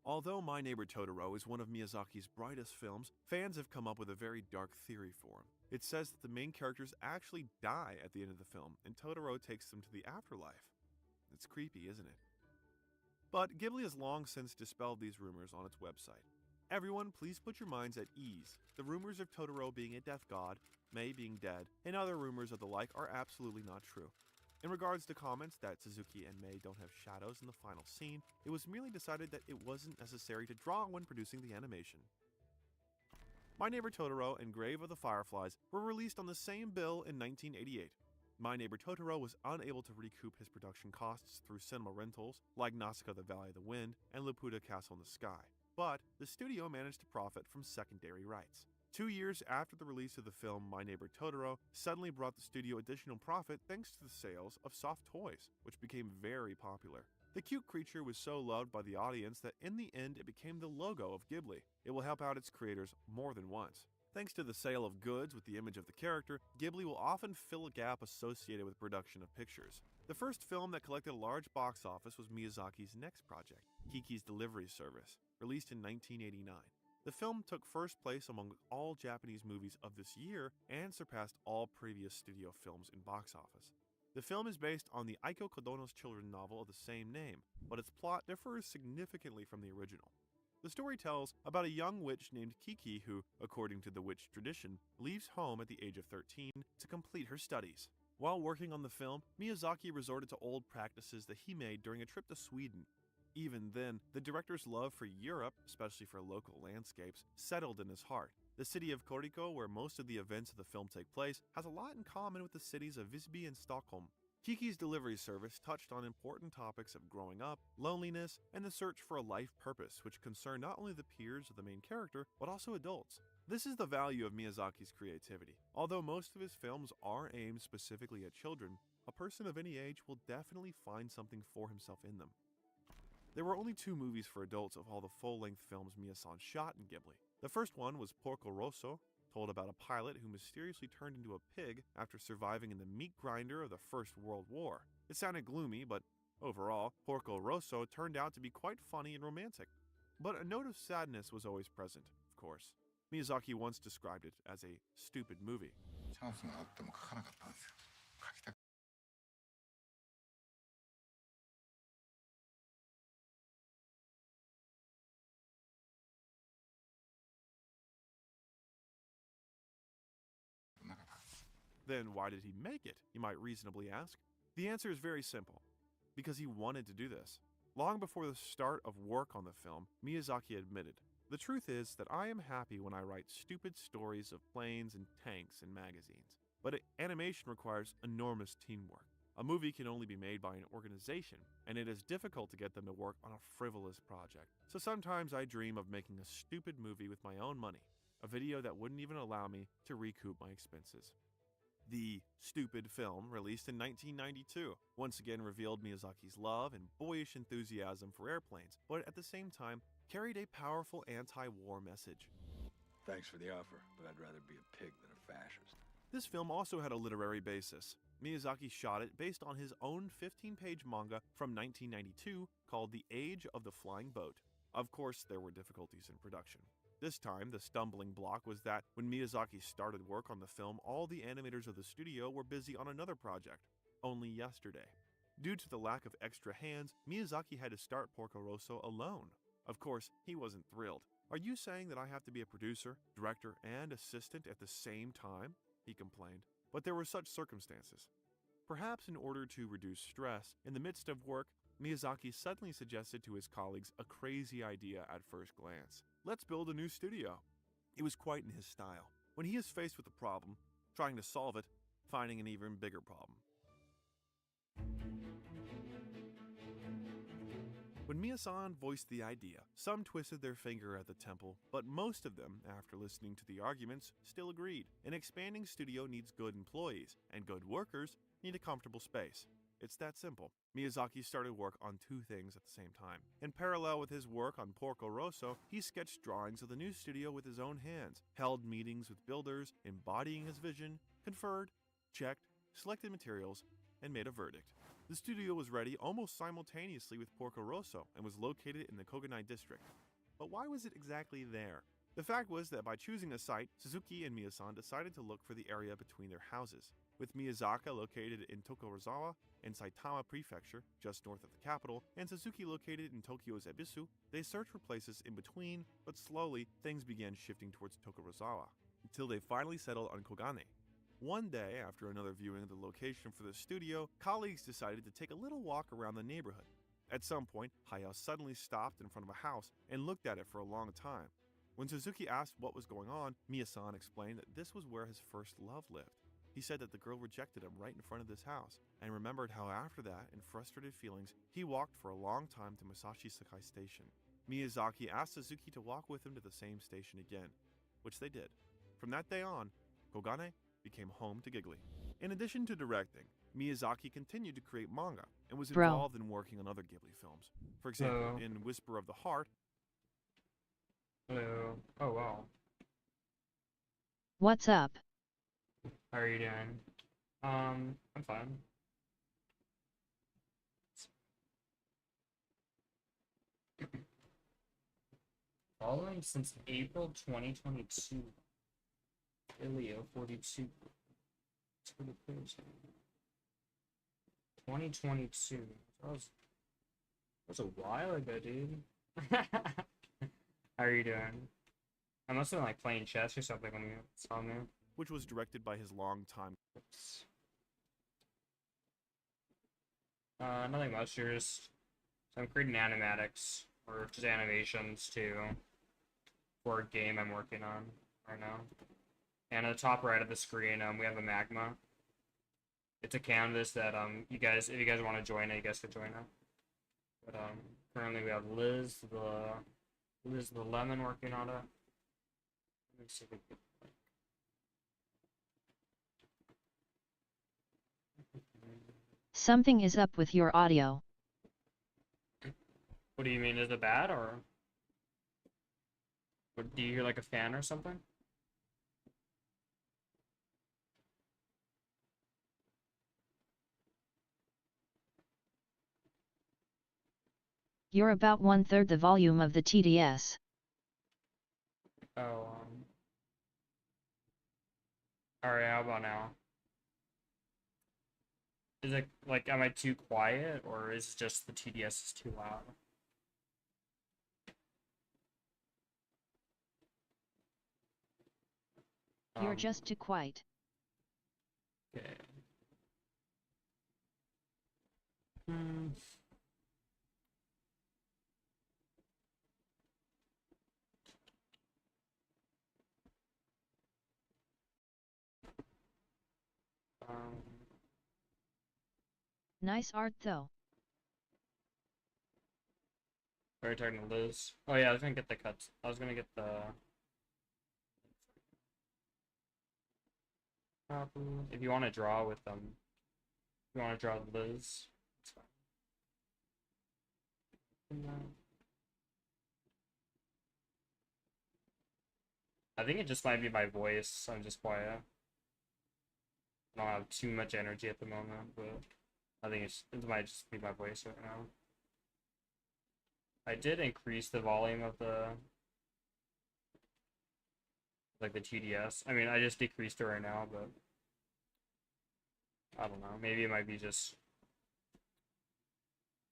Although My Neighbor Totoro is one of Miyazaki's brightest films, fans have come up with a very dark theory for him. It says that the main characters actually die at the end of the film, and Totoro takes them to the afterlife. It's creepy, isn't it? But Ghibli has long since dispelled these rumors on its website. Everyone, please put your minds at ease. The rumors of Totoro being a death god, Mei being dead, and other rumors of the like are absolutely not true. In regards to comments that Suzuki and Mei don't have shadows in the final scene, it was merely decided that it wasn't necessary to draw when producing the animation. My Neighbor Totoro and Grave of the Fireflies were released on the same bill in 1988. My Neighbor Totoro was unable to recoup his production costs through cinema rentals like Nausicaa the Valley of the Wind and Laputa Castle in the Sky, but the studio managed to profit from secondary rights. 2 years after the release of the film My Neighbor Totoro suddenly brought the studio additional profit thanks to the sales of soft toys, which became very popular. The cute creature was so loved by the audience that in the end it became the logo of Ghibli. It will help out its creators more than once. Thanks to the sale of goods with the image of the character, Ghibli will often fill a gap associated with production of pictures. The first film that collected a large box office was Miyazaki's next project, Kiki's Delivery Service, released in 1989. The film took first place among all Japanese movies of this year and surpassed all previous studio films in box office. The film is based on the Aiko Kodono's children's novel of the same name, but its plot differs significantly from the original. The story tells about a young witch named Kiki who, according to the witch tradition, leaves home at the age of 13 to complete her studies. While working on the film, Miyazaki resorted to old practices that he made during a trip to Sweden. Even then, the director's love for Europe, especially for local landscapes, settled in his heart. The city of Koriko, where most of the events of the film take place, has a lot in common with the cities of Visby and Stockholm. Kiki's Delivery Service touched on important topics of growing up, loneliness, and the search for a life purpose, which concern not only the peers of the main character, but also adults. This is the value of Miyazaki's creativity. Although most of his films are aimed specifically at children, a person of any age will definitely find something for himself in them. There were only 2 movies for adults of all the full-length films Miyazaki shot in Ghibli. The first one was Porco Rosso, told about a pilot who mysteriously turned into a pig after surviving in the meat grinder of the First World War. It sounded gloomy, but overall, Porco Rosso turned out to be quite funny and romantic. But a note of sadness was always present, of course. Miyazaki once described it as a stupid movie. チャンスがあっても書かなかったんですよ。書きたくなかった。 Then why did he make it, you might reasonably ask? The answer is very simple. Because he wanted to do this. Long before the start of work on the film, Miyazaki admitted, "The truth is that I am happy when I write stupid stories of planes and tanks in magazines. But animation requires enormous teamwork. A movie can only be made by an organization, and it is difficult to get them to work on a frivolous project. So sometimes I dream of making a stupid movie with my own money, a video that wouldn't even allow me to recoup my expenses." The stupid film, released in 1992, once again revealed Miyazaki's love and boyish enthusiasm for airplanes, but at the same time carried a powerful anti-war message. Thanks for the offer, but I'd rather be a pig than a fascist. This film also had a literary basis. Miyazaki shot it based on his own 15-page manga from 1992 called The Age of the Flying Boat. Of course, there were difficulties in production. This time, the stumbling block was that when Miyazaki started work on the film, all the animators of the studio were busy on another project, only yesterday. Due to the lack of extra hands, Miyazaki had to start Porco Rosso alone. Of course, he wasn't thrilled. "Are you saying that I have to be a producer, director, and assistant at the same time?" he complained. But there were such circumstances. Perhaps in order to reduce stress, in the midst of work, Miyazaki suddenly suggested to his colleagues a crazy idea at first glance. "Let's build a new studio." It was quite in his style. When he is faced with a problem, trying to solve it, finding an even bigger problem. When Mia-san voiced the idea, some twisted their finger at the temple, but most of them, after listening to the arguments, still agreed. An expanding studio needs good employees, and good workers need a comfortable space. It's that simple. Miyazaki started work on two things at the same time. In parallel with his work on Porco Rosso, he sketched drawings of the new studio with his own hands, held meetings with builders, embodying his vision, conferred, checked, selected materials, and made a verdict. The studio was ready almost simultaneously with Porco Rosso and was located in the Koganai district. But why was it exactly there? The fact was that by choosing a site, Suzuki and Mia-san decided to look for the area between their houses. With Miyazaka located in Tokorozawa and Saitama Prefecture, just north of the capital, and Suzuki located in Tokyo's Ebisu, they searched for places in between, but slowly things began shifting towards Tokorozawa, until they finally settled on Kogane. One day, after another viewing of the location for the studio, colleagues decided to take a little walk around the neighborhood. At some point, Hayao suddenly stopped in front of a house and looked at it for a long time. When Suzuki asked what was going on, Mia-san explained that this was where his first love lived. He said that the girl rejected him right in front of this house, and remembered how after that, in frustrated feelings, he walked for a long time to Musashi Sakai Station. Miyazaki asked Suzuki to walk with him to the same station again, which they did. From that day on, Kogane became home to Ghibli. In addition to directing, Miyazaki continued to create manga and was Bro. involved in working on other Ghibli films. For example, Hello. in Whisper of the Heart. Hello. Oh, wow. What's up? How are you doing? I'm fine. Following since April 2022. Ilio 42. 2022. That was a while ago, dude. How are you doing? I must have been like playing chess or something when you saw me. Which was directed by his longtime. Oops. Nothing much. Just I'm creating animatics or just animations for a game I'm working on right now. And at the top right of the screen, we have a magma. It's a canvas that if you guys want to join it, you guys could join it. But currently we have Liz the lemon working on it. Let me see if we can, Something is up with your audio. What do you mean? Is it bad or do you hear like a fan or something? You're about 1/3 the volume of the TDS. Oh, alright, how about now? Is it like, am I too quiet or is it just the TDS is too loud? You're just too quiet. Okay. Hmm. Nice art though. Are you talking to Liz? Oh yeah, I was gonna get the cuts. I was gonna get the if you want to draw with them. If you want to draw Liz, it's fine. I think it just might be my voice. I'm just quiet. I don't have too much energy at the moment, but I think it might just be my voice right now. I did increase the volume of the TDS. I mean, I just decreased it right now, but I don't know. Maybe it might be just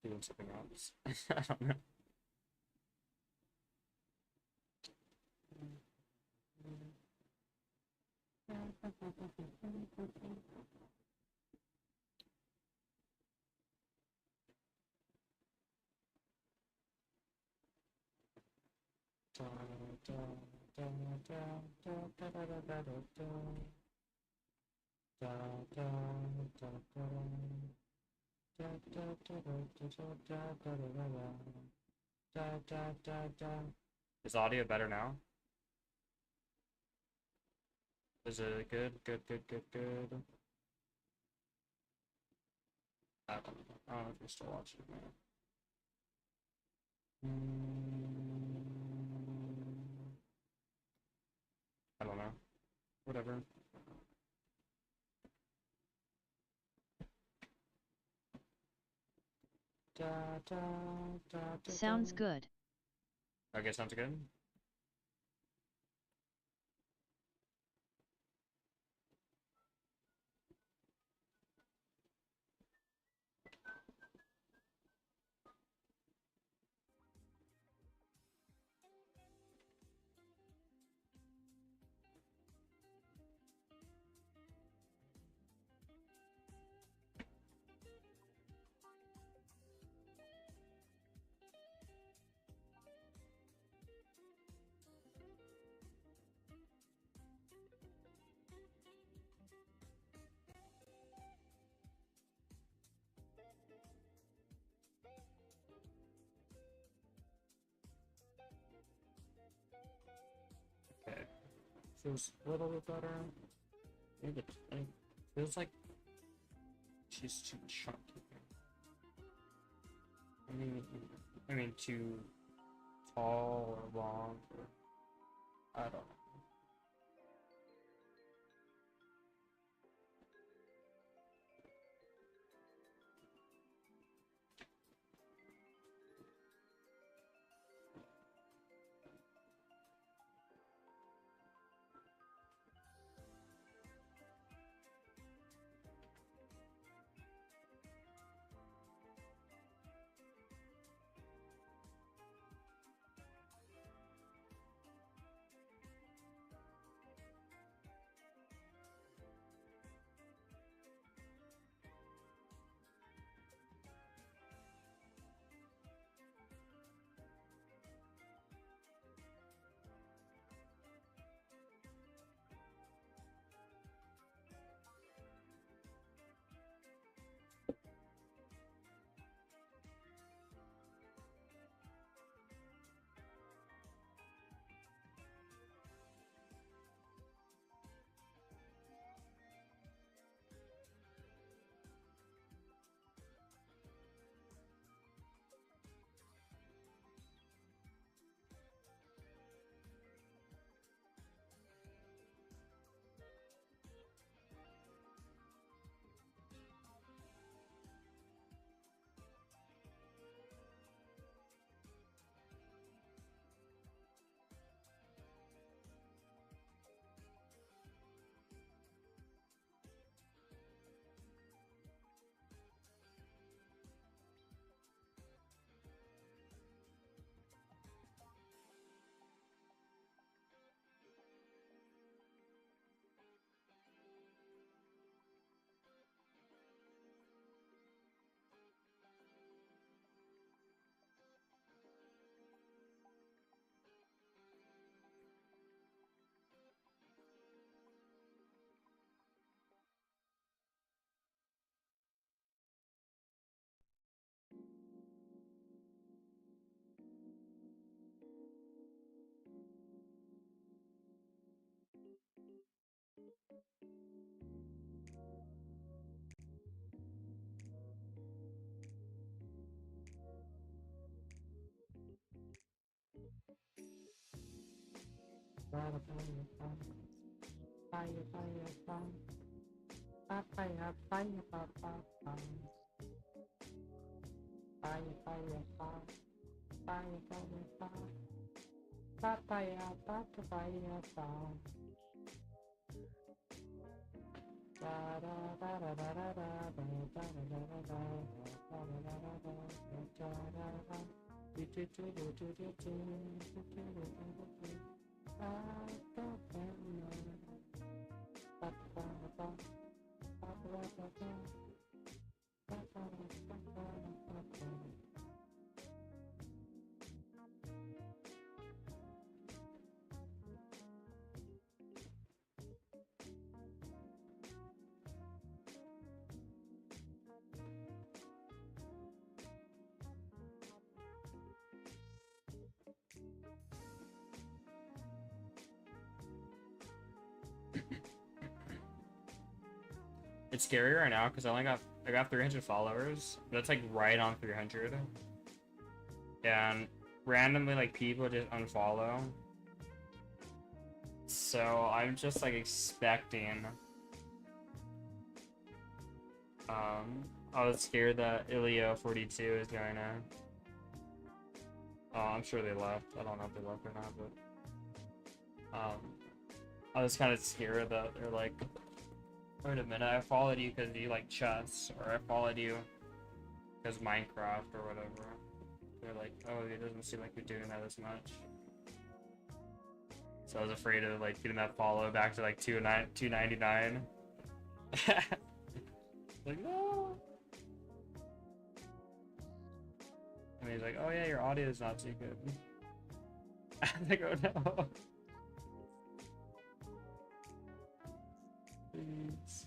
doing something else. I don't know. Da, da, da, da, da, da, da, da, da, da, da, da, da. Is audio better now? Is it good? Good, good, good, good. I don't know. I don't know if you're still watching me. I don't know. Whatever. Da, da, da, da, Sounds da. good. Okay, sounds good. Okay. Feels a little bit better. Maybe it feels like she's too chunky. I mean too tall or long or I don't know. It's scary right now because I got 300 followers, but it's like right on 300. And randomly like people just unfollow. So I'm just like expecting. I was scared that Ilio42 is going to. Oh, I'm sure they left. I don't know if they left or not, but I was kind of scared that they're like, wait a minute, I followed you because you like chess, or I followed you because Minecraft or whatever. They're like, oh, it doesn't seem like you're doing that as much. So I was afraid of like getting that follow back to like 299. Like, no. And he's like, oh yeah, your audio is not too good. I'm like, oh no. Please.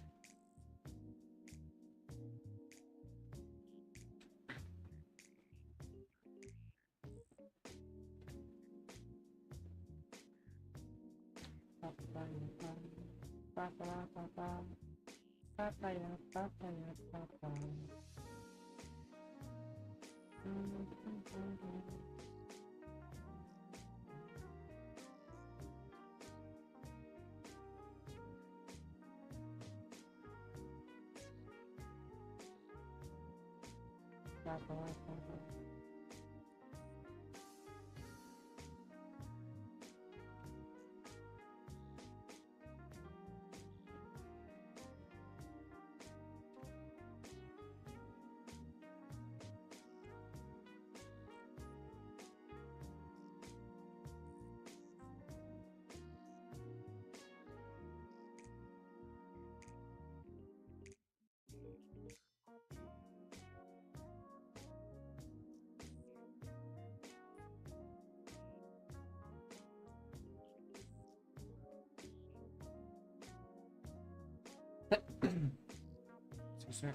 Excuse me.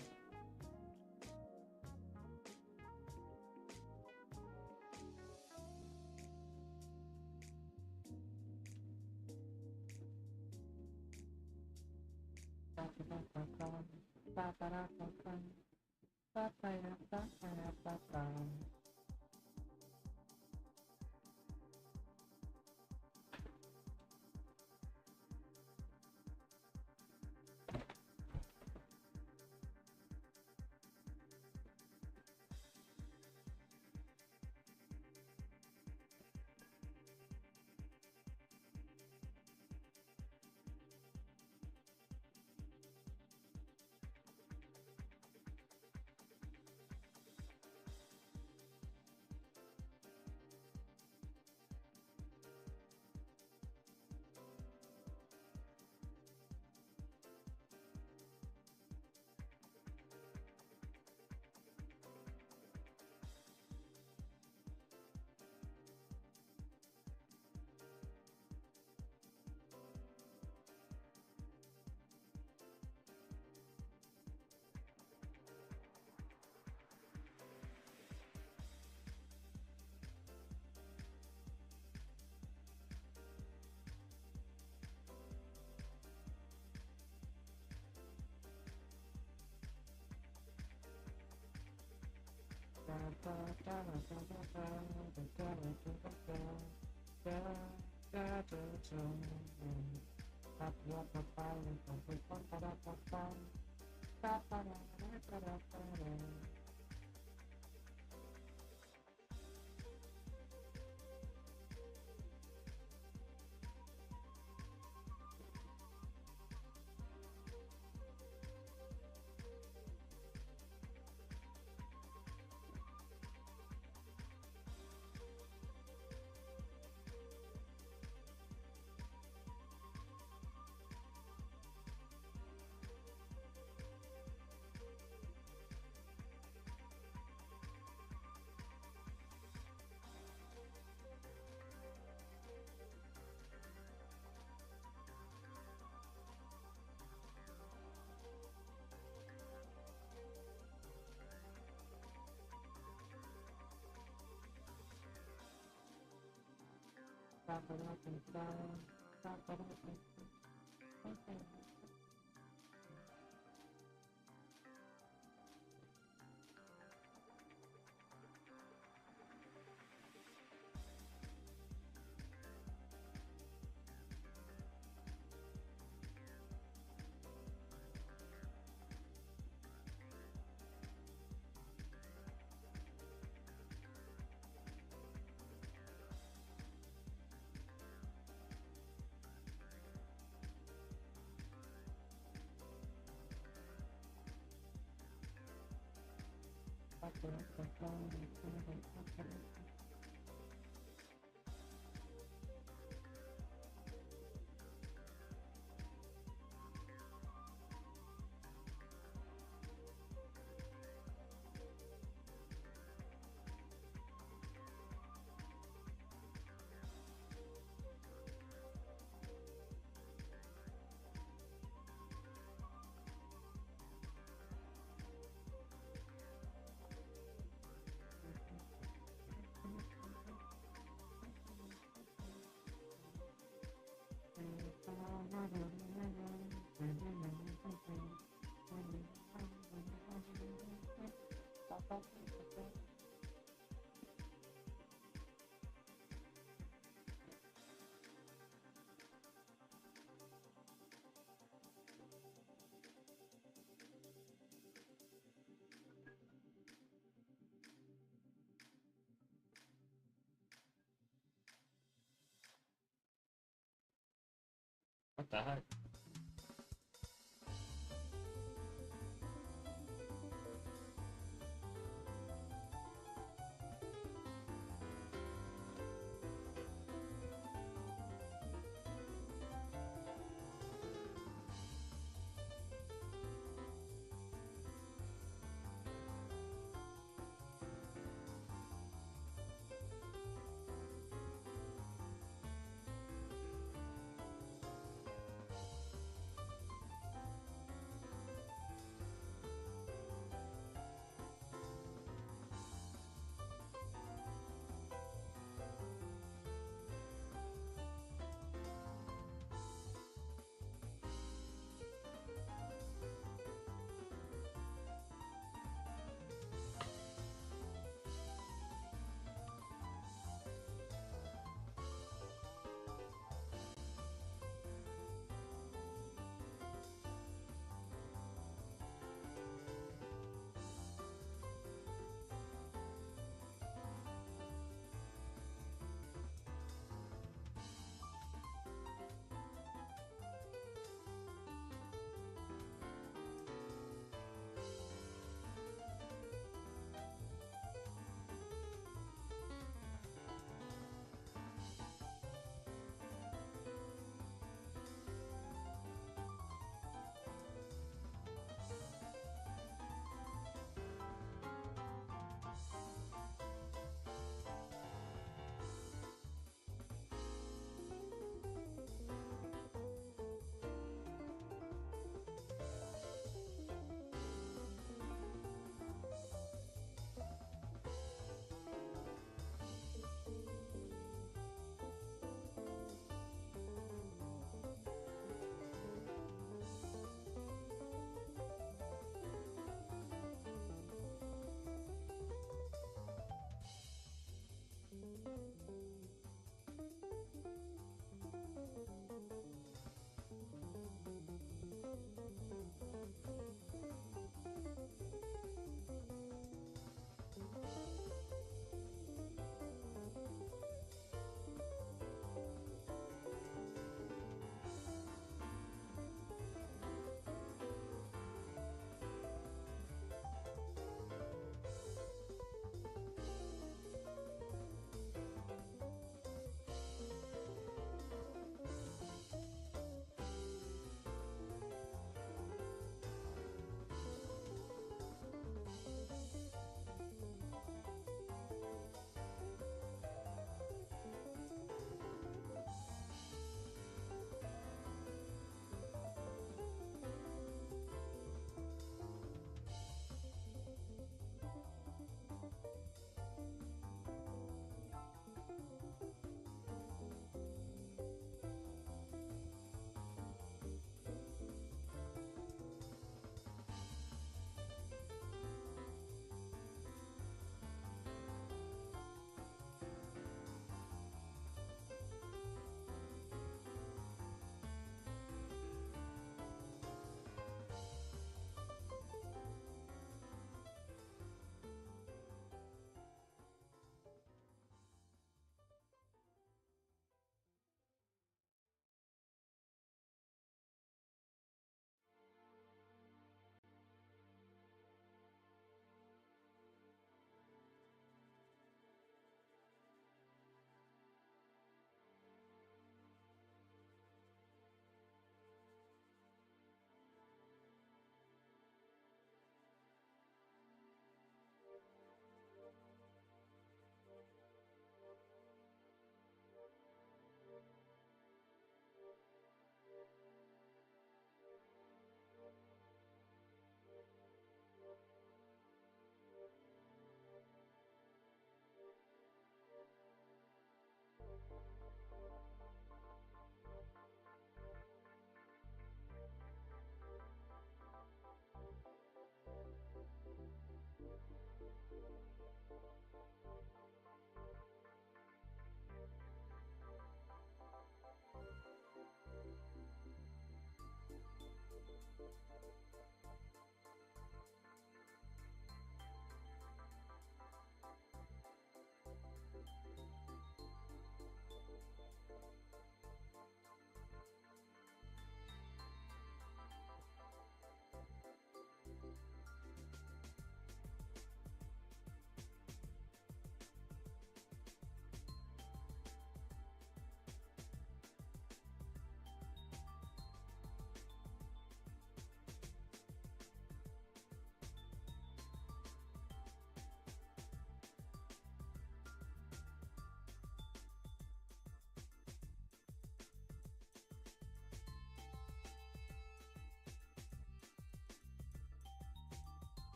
What the heck?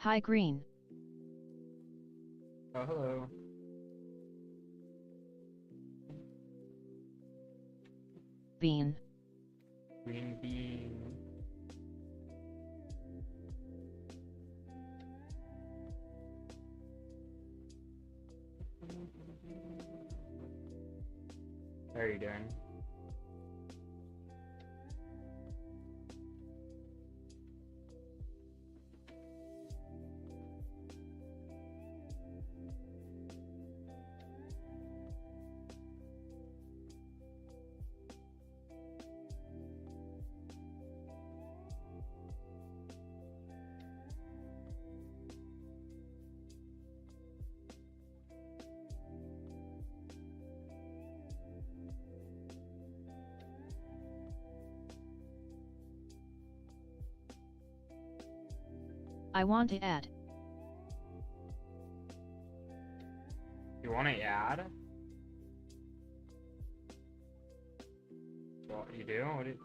Hi Green. Oh, hello. Bean. Green bean. How are you doing? I want to add. You want to add? Well, you do? What do you...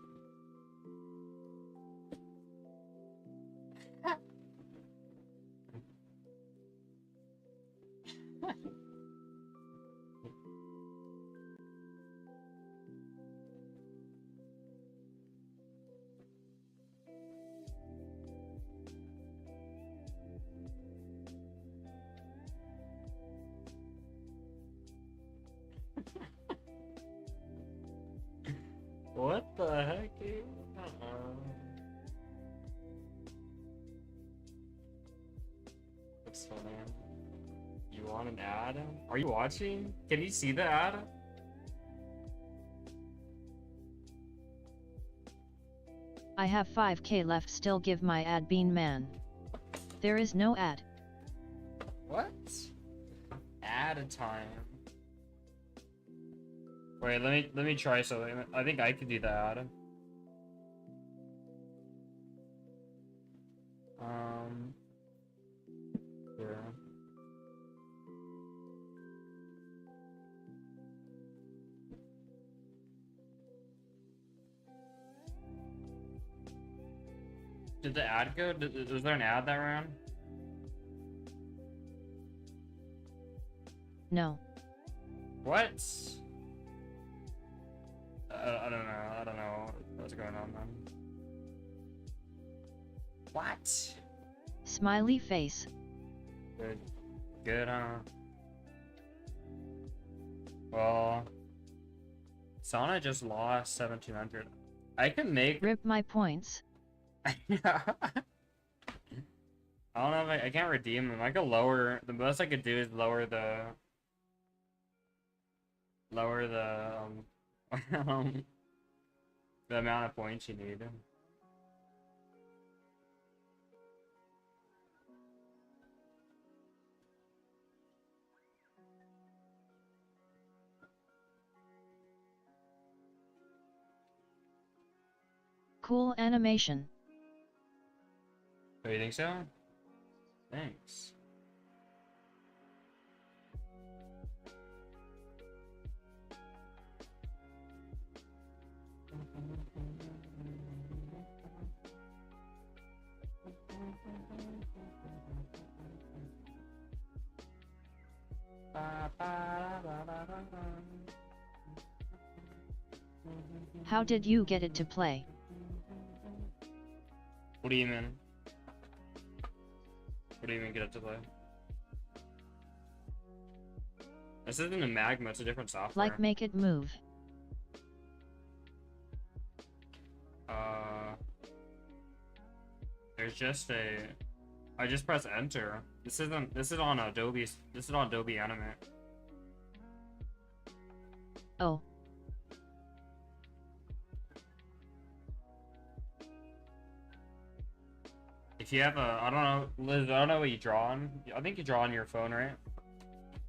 What the heck, dude? That's funny. You want an ad? Are you watching? Can you see the ad? I have 5k left, still give my ad, Bean Man. There is no ad. What? Ad time. Wait, let me try something. I think I could do that. Yeah. Did the ad go? Was there an ad that ran? No. What? I don't know. I don't know what's going on then. What? Smiley face. Good. Good, huh? Well, Sana just lost 1700. I can make. Rip my points. I don't know if I can't redeem them. I could lower. The best I could do is lower the the amount of points you need. Cool animation. Oh, you think so? Thanks. How did you get it to play? What do you mean? What do you mean get it to play? This isn't a Magma, it's a different software. Like make it move. There's just a... I just press enter. This is on Adobe Animate. Oh. If you have a, I don't know, Liz, I don't know what you draw on. I think you draw on your phone, right?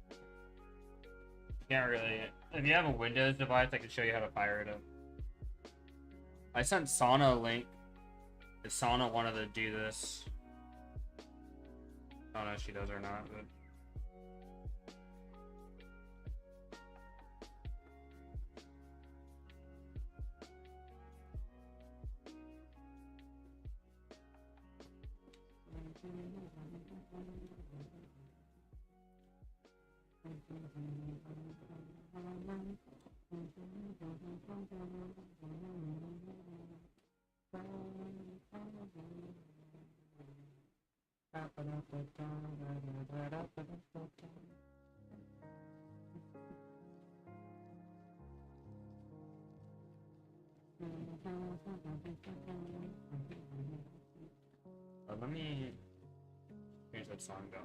You can't really, if you have a Windows device, I can show you how to pirate it. I sent Sana a link. If Sana wanted to do this. I don't know if she does or not, but... Let me change that song down.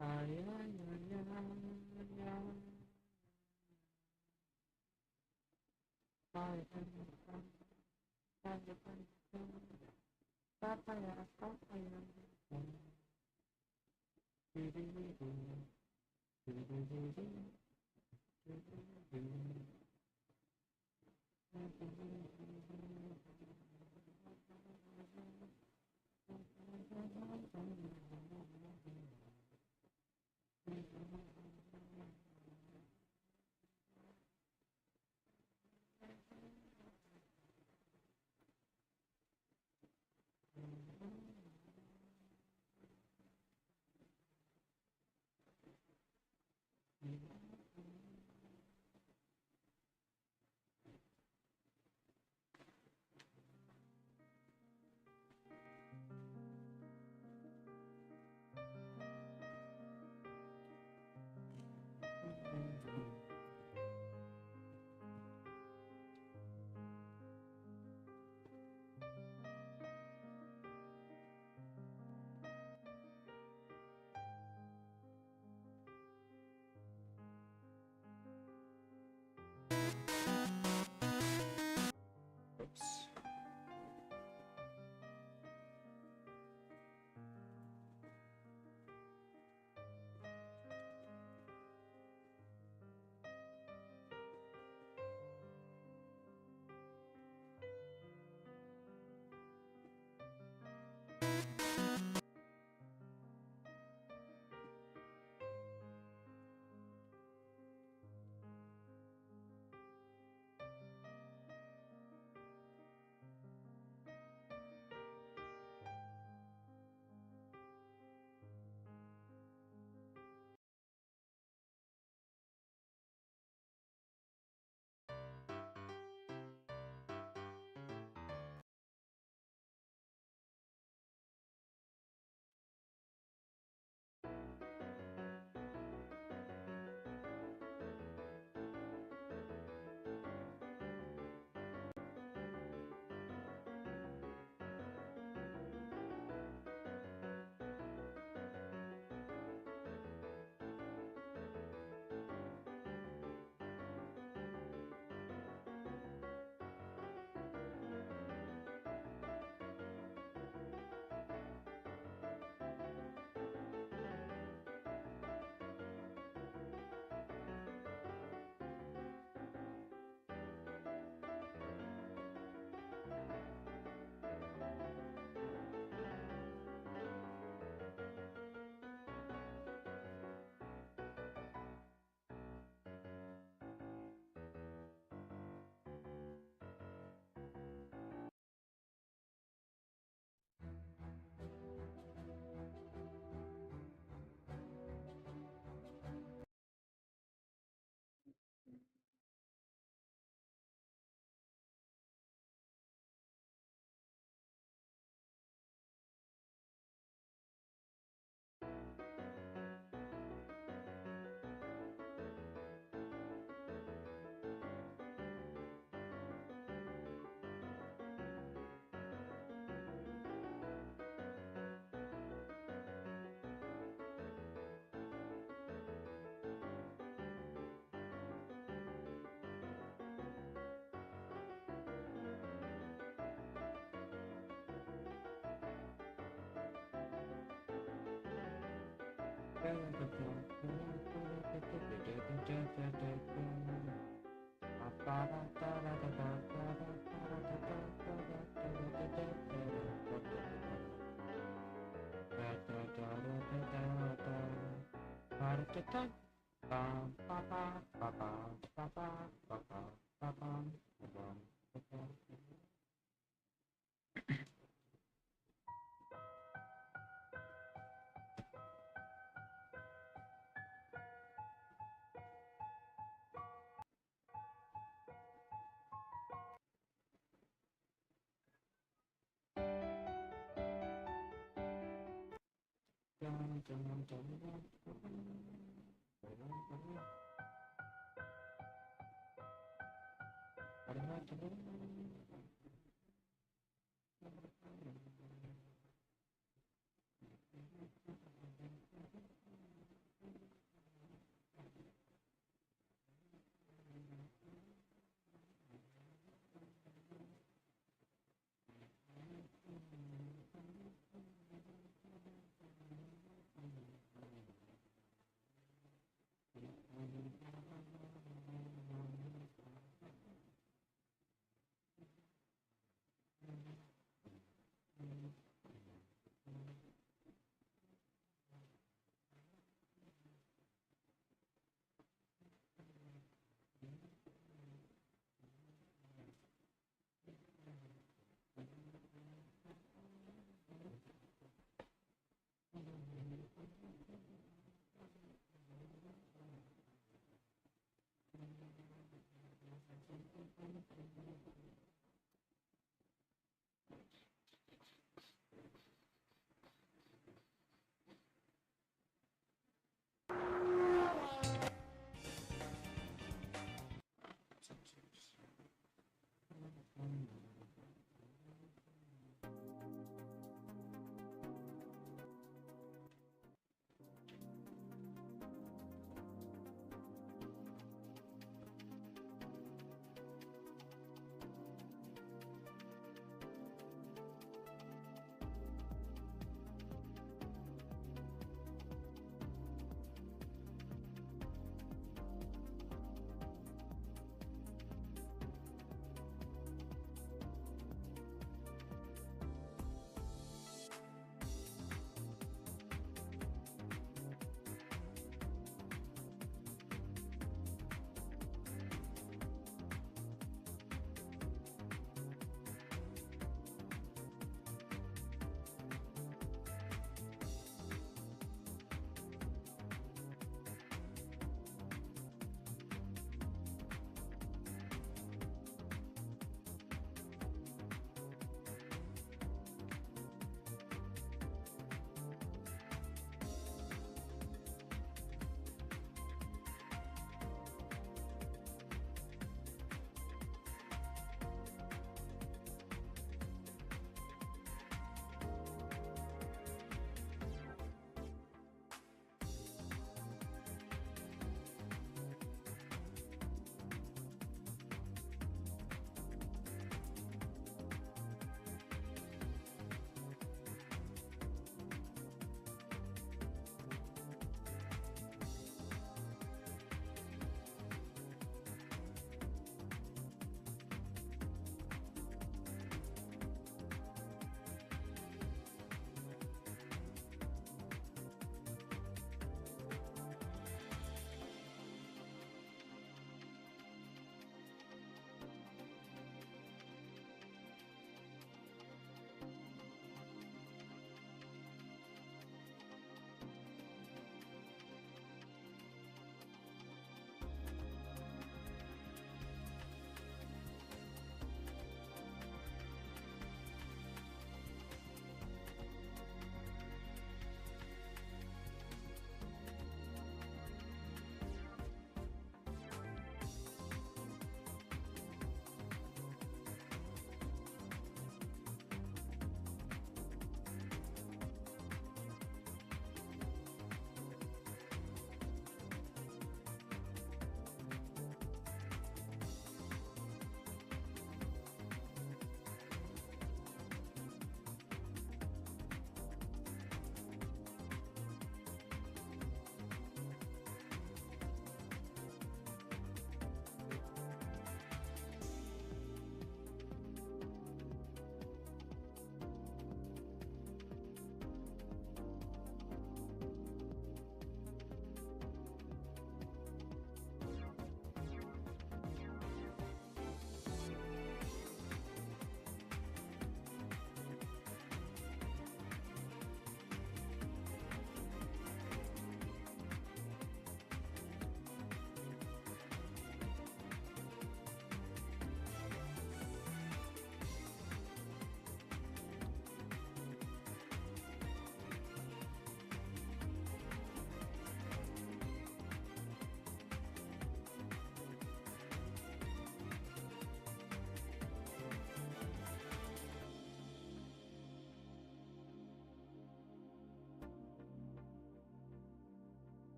Ay, ay, ay, ay. Oops.